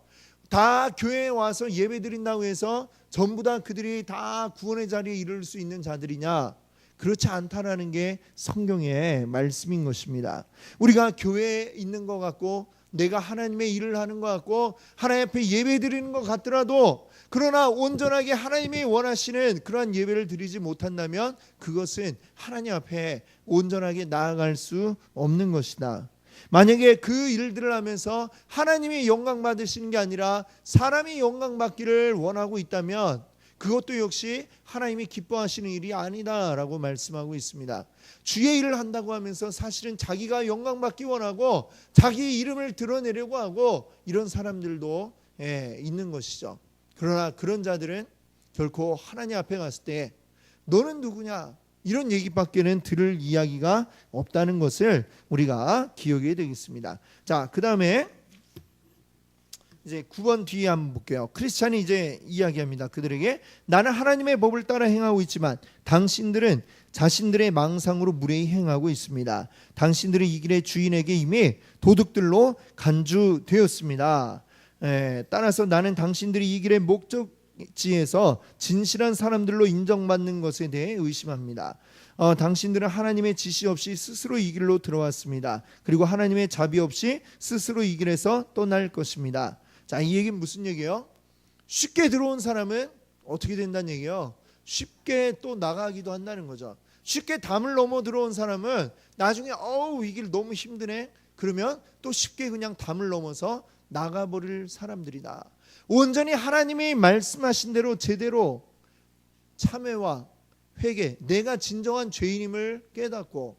Speaker 1: 다 교회에 와서 예배 드린다고 해서 전부 다 그들이 다 구원의 자리에 이를 수 있는 자들이냐? 그렇지 않다라는 게 성경의 말씀인 것입니다. 우리가 교회에 있는 것 같고 내가 하나님의 일을 하는 것 같고 하나님 앞에 예배 드리는 것 같더라도 그러나 온전하게 하나님이 원하시는 그러한 예배를 드리지 못한다면 그것은 하나님 앞에 온전하게 나아갈 수 없는 것이다. 만약에 그 일들을 하면서 하나님이 영광 받으시는 게 아니라 사람이 영광 받기를 원하고 있다면 그것도 역시 하나님이 기뻐하시는 일이 아니다라고 말씀하고 있습니다. 주의 일을 한다고 하면서 사실은 자기가 영광 받기 원하고 자기의 이름을 드러내려고 하고 이런 사람들도 있는 것이죠. 그러나 그런 자들은 결코 하나님 앞에 갔을 때 너는 누구냐? 이런 얘기밖에는 들을 이야기가 없다는 것을 우리가 기억해야 되겠습니다. 자, 그 다음에 이제 9번 뒤에 한번 볼게요. 크리스찬이 이제 이야기합니다. 그들에게 나는 하나님의 법을 따라 행하고 있지만 당신들은 자신들의 망상으로 무례히 행하고 있습니다. 당신들의 이 길의 주인에게 이미 도둑들로 간주되었습니다. 따라서 나는 당신들이 이 길의 목적지에서 진실한 사람들로 인정받는 것에 대해 의심합니다. 당신들은 하나님의 지시 없이 스스로 이 길로 들어왔습니다. 그리고 하나님의 자비 없이 스스로 이 길에서 떠날 것입니다. 자, 이 얘기는 무슨 얘기예요? 쉽게 들어온 사람은 어떻게 된다는 얘기예요? 쉽게 또 나가기도 한다는 거죠. 쉽게 담을 넘어 들어온 사람은 나중에 이 길 너무 힘드네. 그러면 또 쉽게 그냥 담을 넘어서 나가버릴 사람들이다. 온전히 하나님이 말씀하신 대로 제대로 참회와 회개, 내가 진정한 죄인임을 깨닫고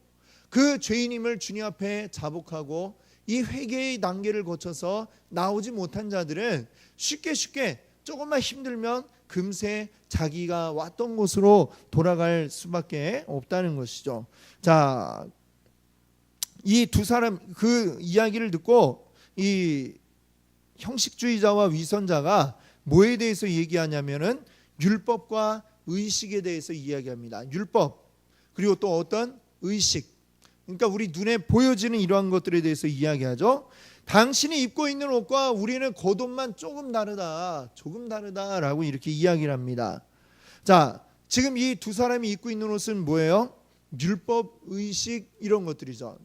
Speaker 1: 그 죄인임을 주님 앞에 자복하고 이 회개의 단계를 거쳐서 나오지 못한 자들은 쉽게 조금만 힘들면 금세 자기가 왔던 곳으로 돌아갈 수밖에 없다는 것이죠. 자, 이 두 사람 그 이야기를 듣고 이 형식주의자와 위선자가 뭐에 대해서 얘기하냐면은 율법과 의식에 대해서 이야기합니다. 율법 그리고 또 어떤 의식, 그러니까 우리 눈에 보여지는 이러한 것들에 대해서 이야기하죠. 당신이 입고 있는 옷과 우리는 겉옷만 조금 다르다라고 이렇게 이야기를 합니다. 자, 지금 이 두 사람이 입고 있는 옷은 뭐예요? 율법, 의식 이런 것들이죠.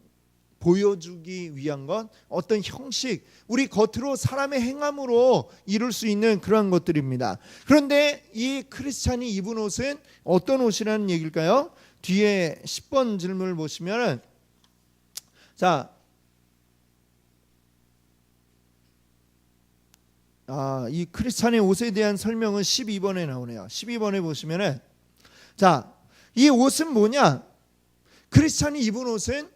Speaker 1: 보여주기 위한 것, 어떤 형식, 우리 겉으로 사람의 행함으로 이룰 수 있는 그런 것들입니다. 그런데 이 크리스찬이 입은 옷은 어떤 옷이라는 얘기일까요? 뒤에 10번 질문을 보시면 이 크리스찬의 옷에 대한 설명은 12번에 나오네요. 12번에 보시면은 이 옷은 뭐냐? 크리스찬이 입은 옷은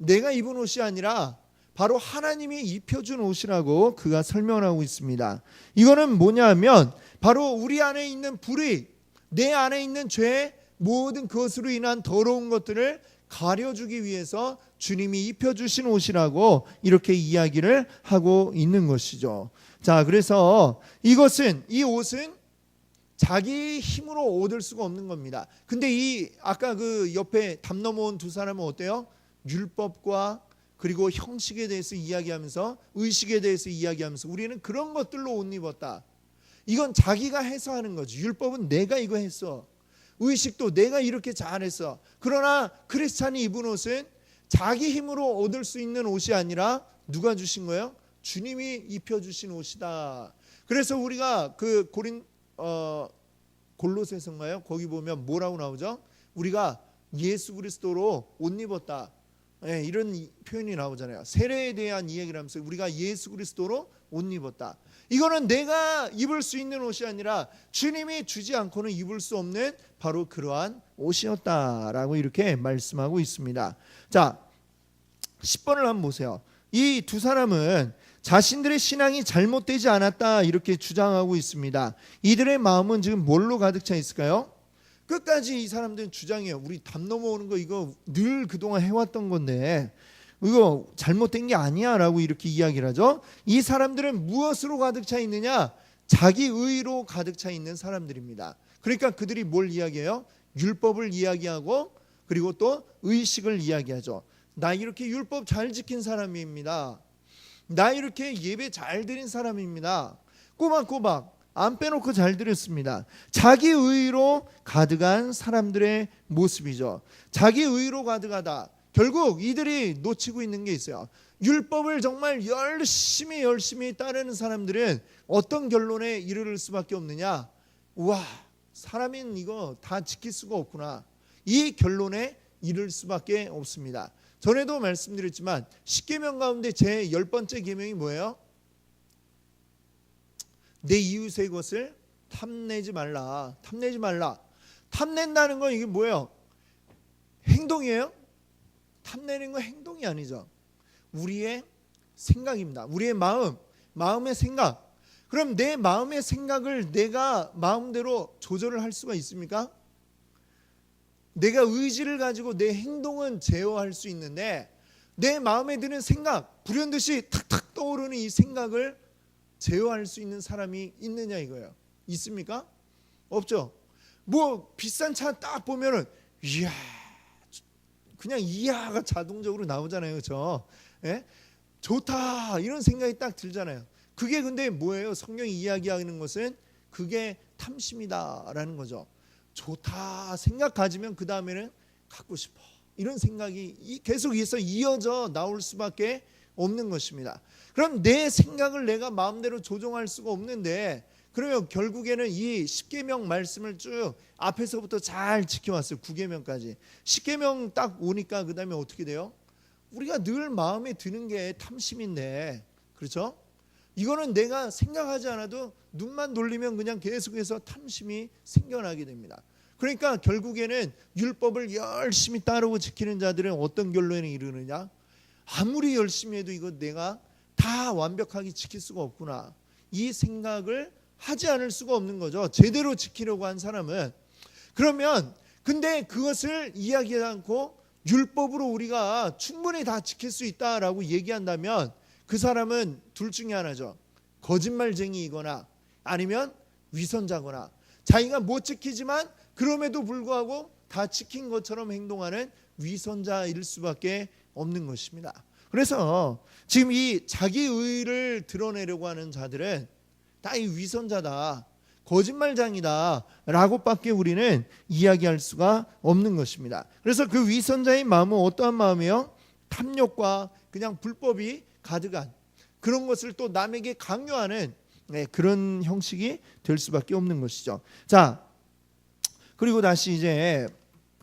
Speaker 1: 내가 입은 옷이 아니라 바로 하나님이 입혀준 옷이라고 그가 설명을 하고 있습니다. 이거는 뭐냐면 바로 우리 안에 있는 불의, 내 안에 있는 죄, 모든 그것으로 인한 더러운 것들을 가려주기 위해서 주님이 입혀주신 옷이라고 이렇게 이야기를 하고 있는 것이죠. 자, 그래서 이 옷은 자기 힘으로 얻을 수가 없는 겁니다. 근데 이 아까 그 옆에 담 넘어온 두 사람은 어때요? 율법과 그리고 형식에 대해서 이야기하면서 의식에 대해서 이야기하면서 우리는 그런 것들로 옷 입었다. 이건 자기가 해서 하는 거지. 율법은 내가 이거 했어. 의식도 내가 이렇게 잘했어. 그러나 크리스찬이 입은 옷은 자기 힘으로 얻을 수 있는 옷이 아니라 누가 주신 거예요? 주님이 입혀주신 옷이다. 그래서 우리가 그 골로새서인가요? 거기 보면 뭐라고 나오죠? 우리가 예수 그리스도로 옷 입었다. 네, 이런 표현이 나오잖아요. 세례에 대한 이야기를 하면서 우리가 예수 그리스도로 옷 입었다. 이거는 내가 입을 수 있는 옷이 아니라 주님이 주지 않고는 입을 수 없는 바로 그러한 옷이었다라고 이렇게 말씀하고 있습니다. 자, 10번을 한번 보세요. 이 두 사람은 자신들의 신앙이 잘못되지 않았다 이렇게 주장하고 있습니다. 이들의 마음은 지금 뭘로 가득 차 있을까요? 끝까지 이 사람들은 주장해요. 우리 담 넘어오는 거 이거 늘 그동안 해왔던 건데 이거 잘못된 게 아니야 라고 이렇게 이야기를 하죠. 이 사람들은 무엇으로 가득 차 있느냐? 자기 의로 가득 차 있는 사람들입니다. 그러니까 그들이 뭘 이야기해요? 율법을 이야기하고 그리고 또 의식을 이야기하죠. 나 이렇게 율법 잘 지킨 사람입니다. 나 이렇게 예배 잘 드린 사람입니다. 꼬박꼬박 안 빼놓고 잘 드렸습니다. 자기 의로 가득한 사람들의 모습이죠. 자기 의로 가득하다. 결국 이들이 놓치고 있는 게 있어요. 율법을 정말 열심히 따르는 사람들은 어떤 결론에 이르를 수밖에 없느냐? 우와, 사람인 이거 다 지킬 수가 없구나. 이 결론에 이를 수밖에 없습니다. 전에도 말씀드렸지만 10계명 가운데 제 10번째 계명이 뭐예요? 내 이웃의 것을 탐내지 말라. 탐낸다는 건 이게 뭐예요? 행동이에요? 탐내는 건 행동이 아니죠. 우리의 생각입니다. 우리의 마음의 생각. 그럼 내 마음의 생각을 내가 마음대로 조절을 할 수가 있습니까? 내가 의지를 가지고 내 행동은 제어할 수 있는데 내 마음에 드는 생각, 불현듯이 탁탁 떠오르는 이 생각을 제어할 수 있는 사람이 있느냐 이거예요. 있습니까? 없죠. 뭐 비싼 차 딱 보면은 이야, 그냥 이야가 자동적으로 나오잖아요. 그렇죠? 예? 좋다 이런 생각이 딱 들잖아요. 그게 근데 뭐예요? 성경이 이야기하는 것은 그게 탐심이다라는 거죠. 좋다 생각 가지면 그 다음에는 갖고 싶어, 이런 생각이 계속 이어져 나올 수밖에 없는 것입니다. 그럼 내 생각을 내가 마음대로 조종할 수가 없는데, 그러면 결국에는 이 10계명 말씀을 쭉 앞에서부터 잘 지켜왔어요. 9계명까지. 10계명 딱 오니까 그 다음에 어떻게 돼요? 우리가 늘 마음에 드는 게 탐심인데, 그렇죠? 이거는 내가 생각하지 않아도 눈만 돌리면 그냥 계속해서 탐심이 생겨나게 됩니다. 그러니까 결국에는 율법을 열심히 따르고 지키는 자들은 어떤 결론에 이르느냐? 아무리 열심히 해도 이거 내가 다 완벽하게 지킬 수가 없구나, 이 생각을 하지 않을 수가 없는 거죠. 제대로 지키려고 한 사람은. 그러면 근데 그것을 이야기하지 않고 율법으로 우리가 충분히 다 지킬 수 있다라고 얘기한다면 그 사람은 둘 중에 하나죠. 거짓말쟁이이거나 아니면 위선자거나, 자기가 못 지키지만 그럼에도 불구하고 다 지킨 것처럼 행동하는 위선자일 수밖에 없는 것입니다. 그래서 지금 이 자기 의의를 드러내려고 하는 자들은 다 이 위선자다, 거짓말장이다 라고밖에 우리는 이야기할 수가 없는 것입니다. 그래서 그 위선자의 마음은 어떠한 마음이요? 탐욕과 그냥 불법이 가득한 그런 것을 또 남에게 강요하는 그런 형식이 될 수밖에 없는 것이죠. 자, 그리고 다시 이제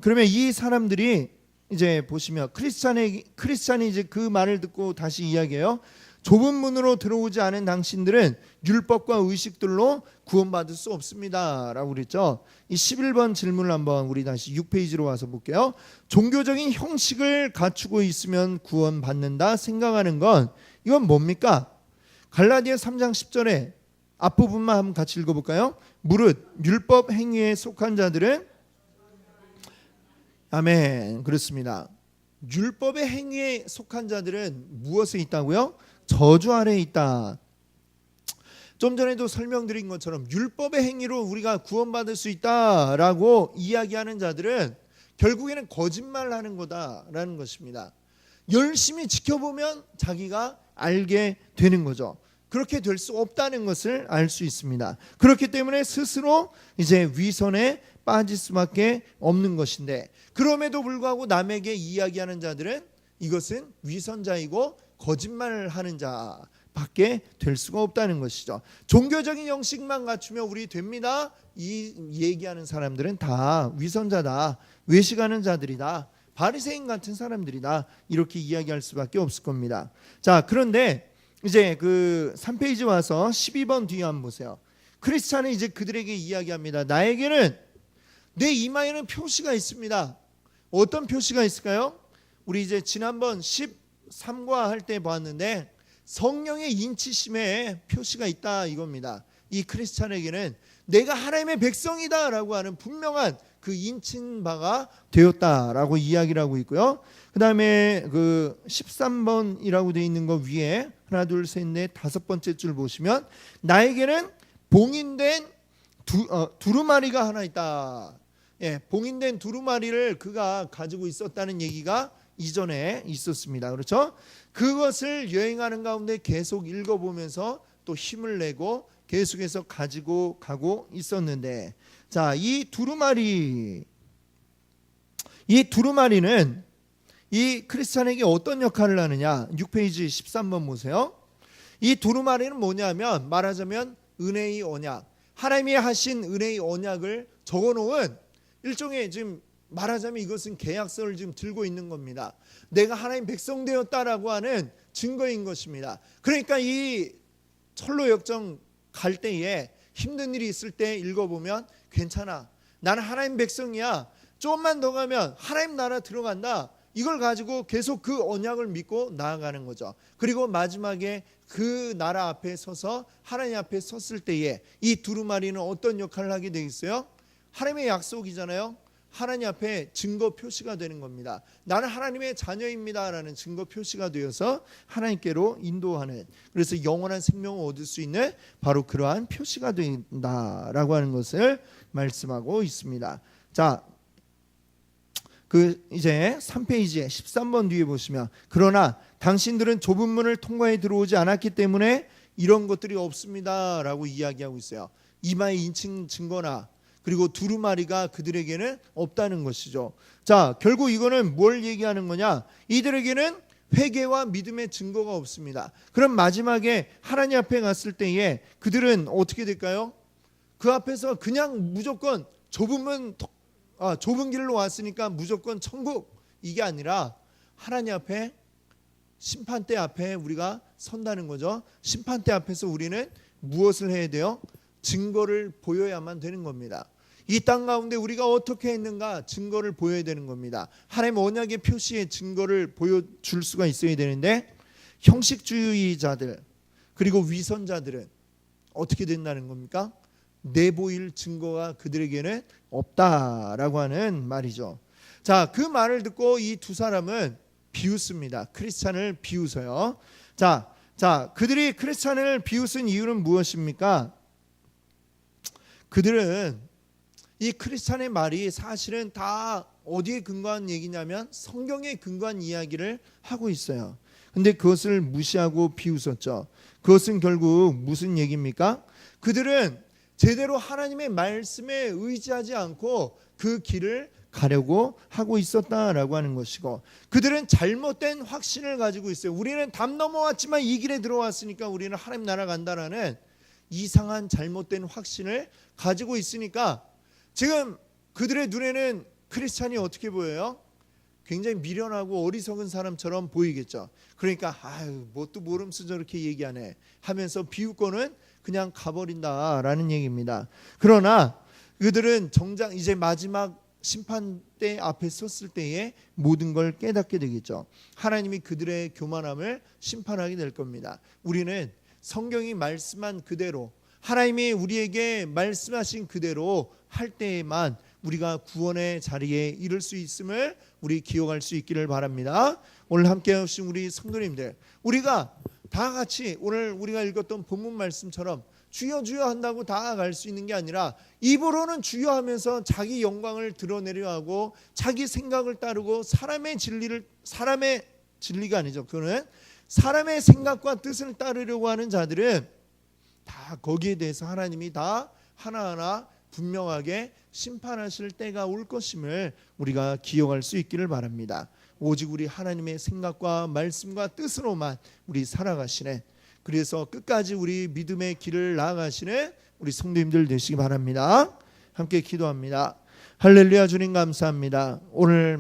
Speaker 1: 그러면 이 사람들이 이제 보시면 크리스찬이 이제 그 말을 듣고 다시 이야기해요. 좁은 문으로 들어오지 않은 당신들은 율법과 의식들로 구원받을 수 없습니다 라고 그랬죠. 이 11번 질문을 한번 우리 다시 6페이지로 와서 볼게요. 종교적인 형식을 갖추고 있으면 구원받는다 생각하는 건 이건 뭡니까? 갈라디아 3장 10절에 앞부분만 한번 같이 읽어볼까요? 무릇 율법 행위에 속한 자들은, 아멘, 그렇습니다. 율법의 행위에 속한 자들은 무엇에 있다고요? 저주 아래에 있다. 좀 전에도 설명드린 것처럼 율법의 행위로 우리가 구원받을 수 있다라고 이야기하는 자들은 결국에는 거짓말하는 거다라는 것입니다. 열심히 지켜보면 자기가 알게 되는 거죠. 그렇게 될 수 없다는 것을 알 수 있습니다. 그렇기 때문에 스스로 이제 위선에 빠질 수밖에 없는 것인데, 그럼에도 불구하고 남에게 이야기하는 자들은 이것은 위선자이고 거짓말을 하는 자밖에 될 수가 없다는 것이죠. 종교적인 형식만 갖추면 우리 됩니다, 이 얘기하는 사람들은 다 위선자다, 외식하는 자들이다, 바리새인 같은 사람들이다, 이렇게 이야기할 수밖에 없을 겁니다. 자, 그런데 이제 그 3페이지 와서 12번 뒤에 한번 보세요. 크리스찬은 이제 그들에게 이야기합니다. 나에게는 내 이마에는 표시가 있습니다. 어떤 표시가 있을까요? 우리 이제 지난번 13과 할 때 보았는데 성령의 인치심에 표시가 있다 이겁니다. 이 크리스찬에게는 내가 하나님의 백성이다라고 하는 분명한 그 인친 바가 되었다라고 이야기를 하고 있고요. 그 다음에 그 13번이라고 되어 있는 거 위에 하나 둘 셋 넷 다섯 번째 줄 보시면 나에게는 봉인된 두루마리가 하나 있다. 예, 봉인된 두루마리를 그가 가지고 있었다는 얘기가 이전에 있었습니다. 그렇죠? 그것을 여행하는 가운데 계속 읽어보면서 또 힘을 내고 계속해서 가지고 가고 있었는데, 자, 이 두루마리는 이 크리스찬에게 어떤 역할을 하느냐? 6페이지 13번 보세요. 이 두루마리는 뭐냐면 말하자면 은혜의 언약, 하나님이 하신 은혜의 언약을 적어놓은 일종의, 지금 말하자면 이것은 계약서를 지금 들고 있는 겁니다. 내가 하나님 백성 되었다라고 하는 증거인 것입니다. 그러니까 이 철로 역정 갈 때에 힘든 일이 있을 때 읽어보면 괜찮아, 나는 하나님 백성이야, 조금만 더 가면 하나님 나라 들어간다, 이걸 가지고 계속 그 언약을 믿고 나아가는 거죠. 그리고 마지막에 그 나라 앞에 서서 하나님 앞에 섰을 때에 이 두루마리는 어떤 역할을 하게 되어 있어요? 하나님의 약속이잖아요. 하나님 앞에 증거 표시가 되는 겁니다. 나는 하나님의 자녀입니다 라는 증거 표시가 되어서 하나님께로 인도하는, 그래서 영원한 생명을 얻을 수 있는 바로 그러한 표시가 된다라고 하는 것을 말씀하고 있습니다. 자, 그 이제 3페이지에 13번 뒤에 보시면 그러나 당신들은 좁은 문을 통과해 들어오지 않았기 때문에 이런 것들이 없습니다 라고 이야기하고 있어요. 이마에 인칭 증거나 그리고 두루마리가 그들에게는 없다는 것이죠. 자, 결국 이거는 뭘 얘기하는 거냐? 이들에게는 회개와 믿음의 증거가 없습니다. 그럼 마지막에 하나님 앞에 갔을 때에 그들은 어떻게 될까요? 그 앞에서 그냥 무조건 좁은 길로 왔으니까 무조건 천국, 이게 아니라 하나님 앞에, 심판대 앞에 우리가 선다는 거죠. 심판대 앞에서 우리는 무엇을 해야 돼요? 증거를 보여야만 되는 겁니다. 이 땅 가운데 우리가 어떻게 했는가 증거를 보여야 되는 겁니다. 하나님 언약의 표시의 증거를 보여줄 수가 있어야 되는데, 형식주의자들 그리고 위선자들은 어떻게 된다는 겁니까? 내보일 증거가 그들에게는 없다라고 하는 말이죠. 자, 그 말을 듣고 이 두 사람은 비웃습니다. 크리스찬을 비웃어요. 자, 그들이 크리스찬을 비웃은 이유는 무엇입니까? 그들은 이 크리스찬의 말이 사실은 다 어디에 근거한 얘기냐면 성경에 근거한 이야기를 하고 있어요. 근데 그것을 무시하고 비웃었죠. 그것은 결국 무슨 얘기입니까? 그들은 제대로 하나님의 말씀에 의지하지 않고 그 길을 가려고 하고 있었다라고 하는 것이고, 그들은 잘못된 확신을 가지고 있어요. 우리는 담 넘어왔지만 이 길에 들어왔으니까 우리는 하나님 나라 간다라는 이상한 잘못된 확신을 가지고 있으니까 지금 그들의 눈에는 크리스찬이 어떻게 보여요? 굉장히 미련하고 어리석은 사람처럼 보이겠죠. 그러니까 뭣도 모르면서 저렇게 얘기하네 하면서 비웃고는 그냥 가버린다라는 얘기입니다. 그러나 그들은 정작 이제 마지막 심판대 앞에 섰을 때에 모든 걸 깨닫게 되겠죠. 하나님이 그들의 교만함을 심판하게 될 겁니다. 우리는 성경이 말씀한 그대로, 하나님이 우리에게 말씀하신 그대로 할 때에만 우리가 구원의 자리에 이를 수 있음을 우리 기억할 수 있기를 바랍니다. 오늘 함께 하신 우리 성도님들, 우리가 다 같이 오늘 우리가 읽었던 본문 말씀처럼 주여 주여 한다고 다 갈 수 있는 게 아니라 입으로는 주여 하면서 자기 영광을 드러내려 하고 자기 생각을 따르고 사람의 진리가 아니죠. 그거는 사람의 생각과 뜻을 따르려고 하는 자들은 다 거기에 대해서 하나님이 다 하나하나 분명하게 심판하실 때가 올 것임을 우리가 기억할 수 있기를 바랍니다. 오직 우리 하나님의 생각과 말씀과 뜻으로만 우리 살아가시네, 그래서 끝까지 우리 믿음의 길을 나아가시는 우리 성도님들 되시기 바랍니다. 함께 기도합니다. 할렐루야. 주님 감사합니다. 오늘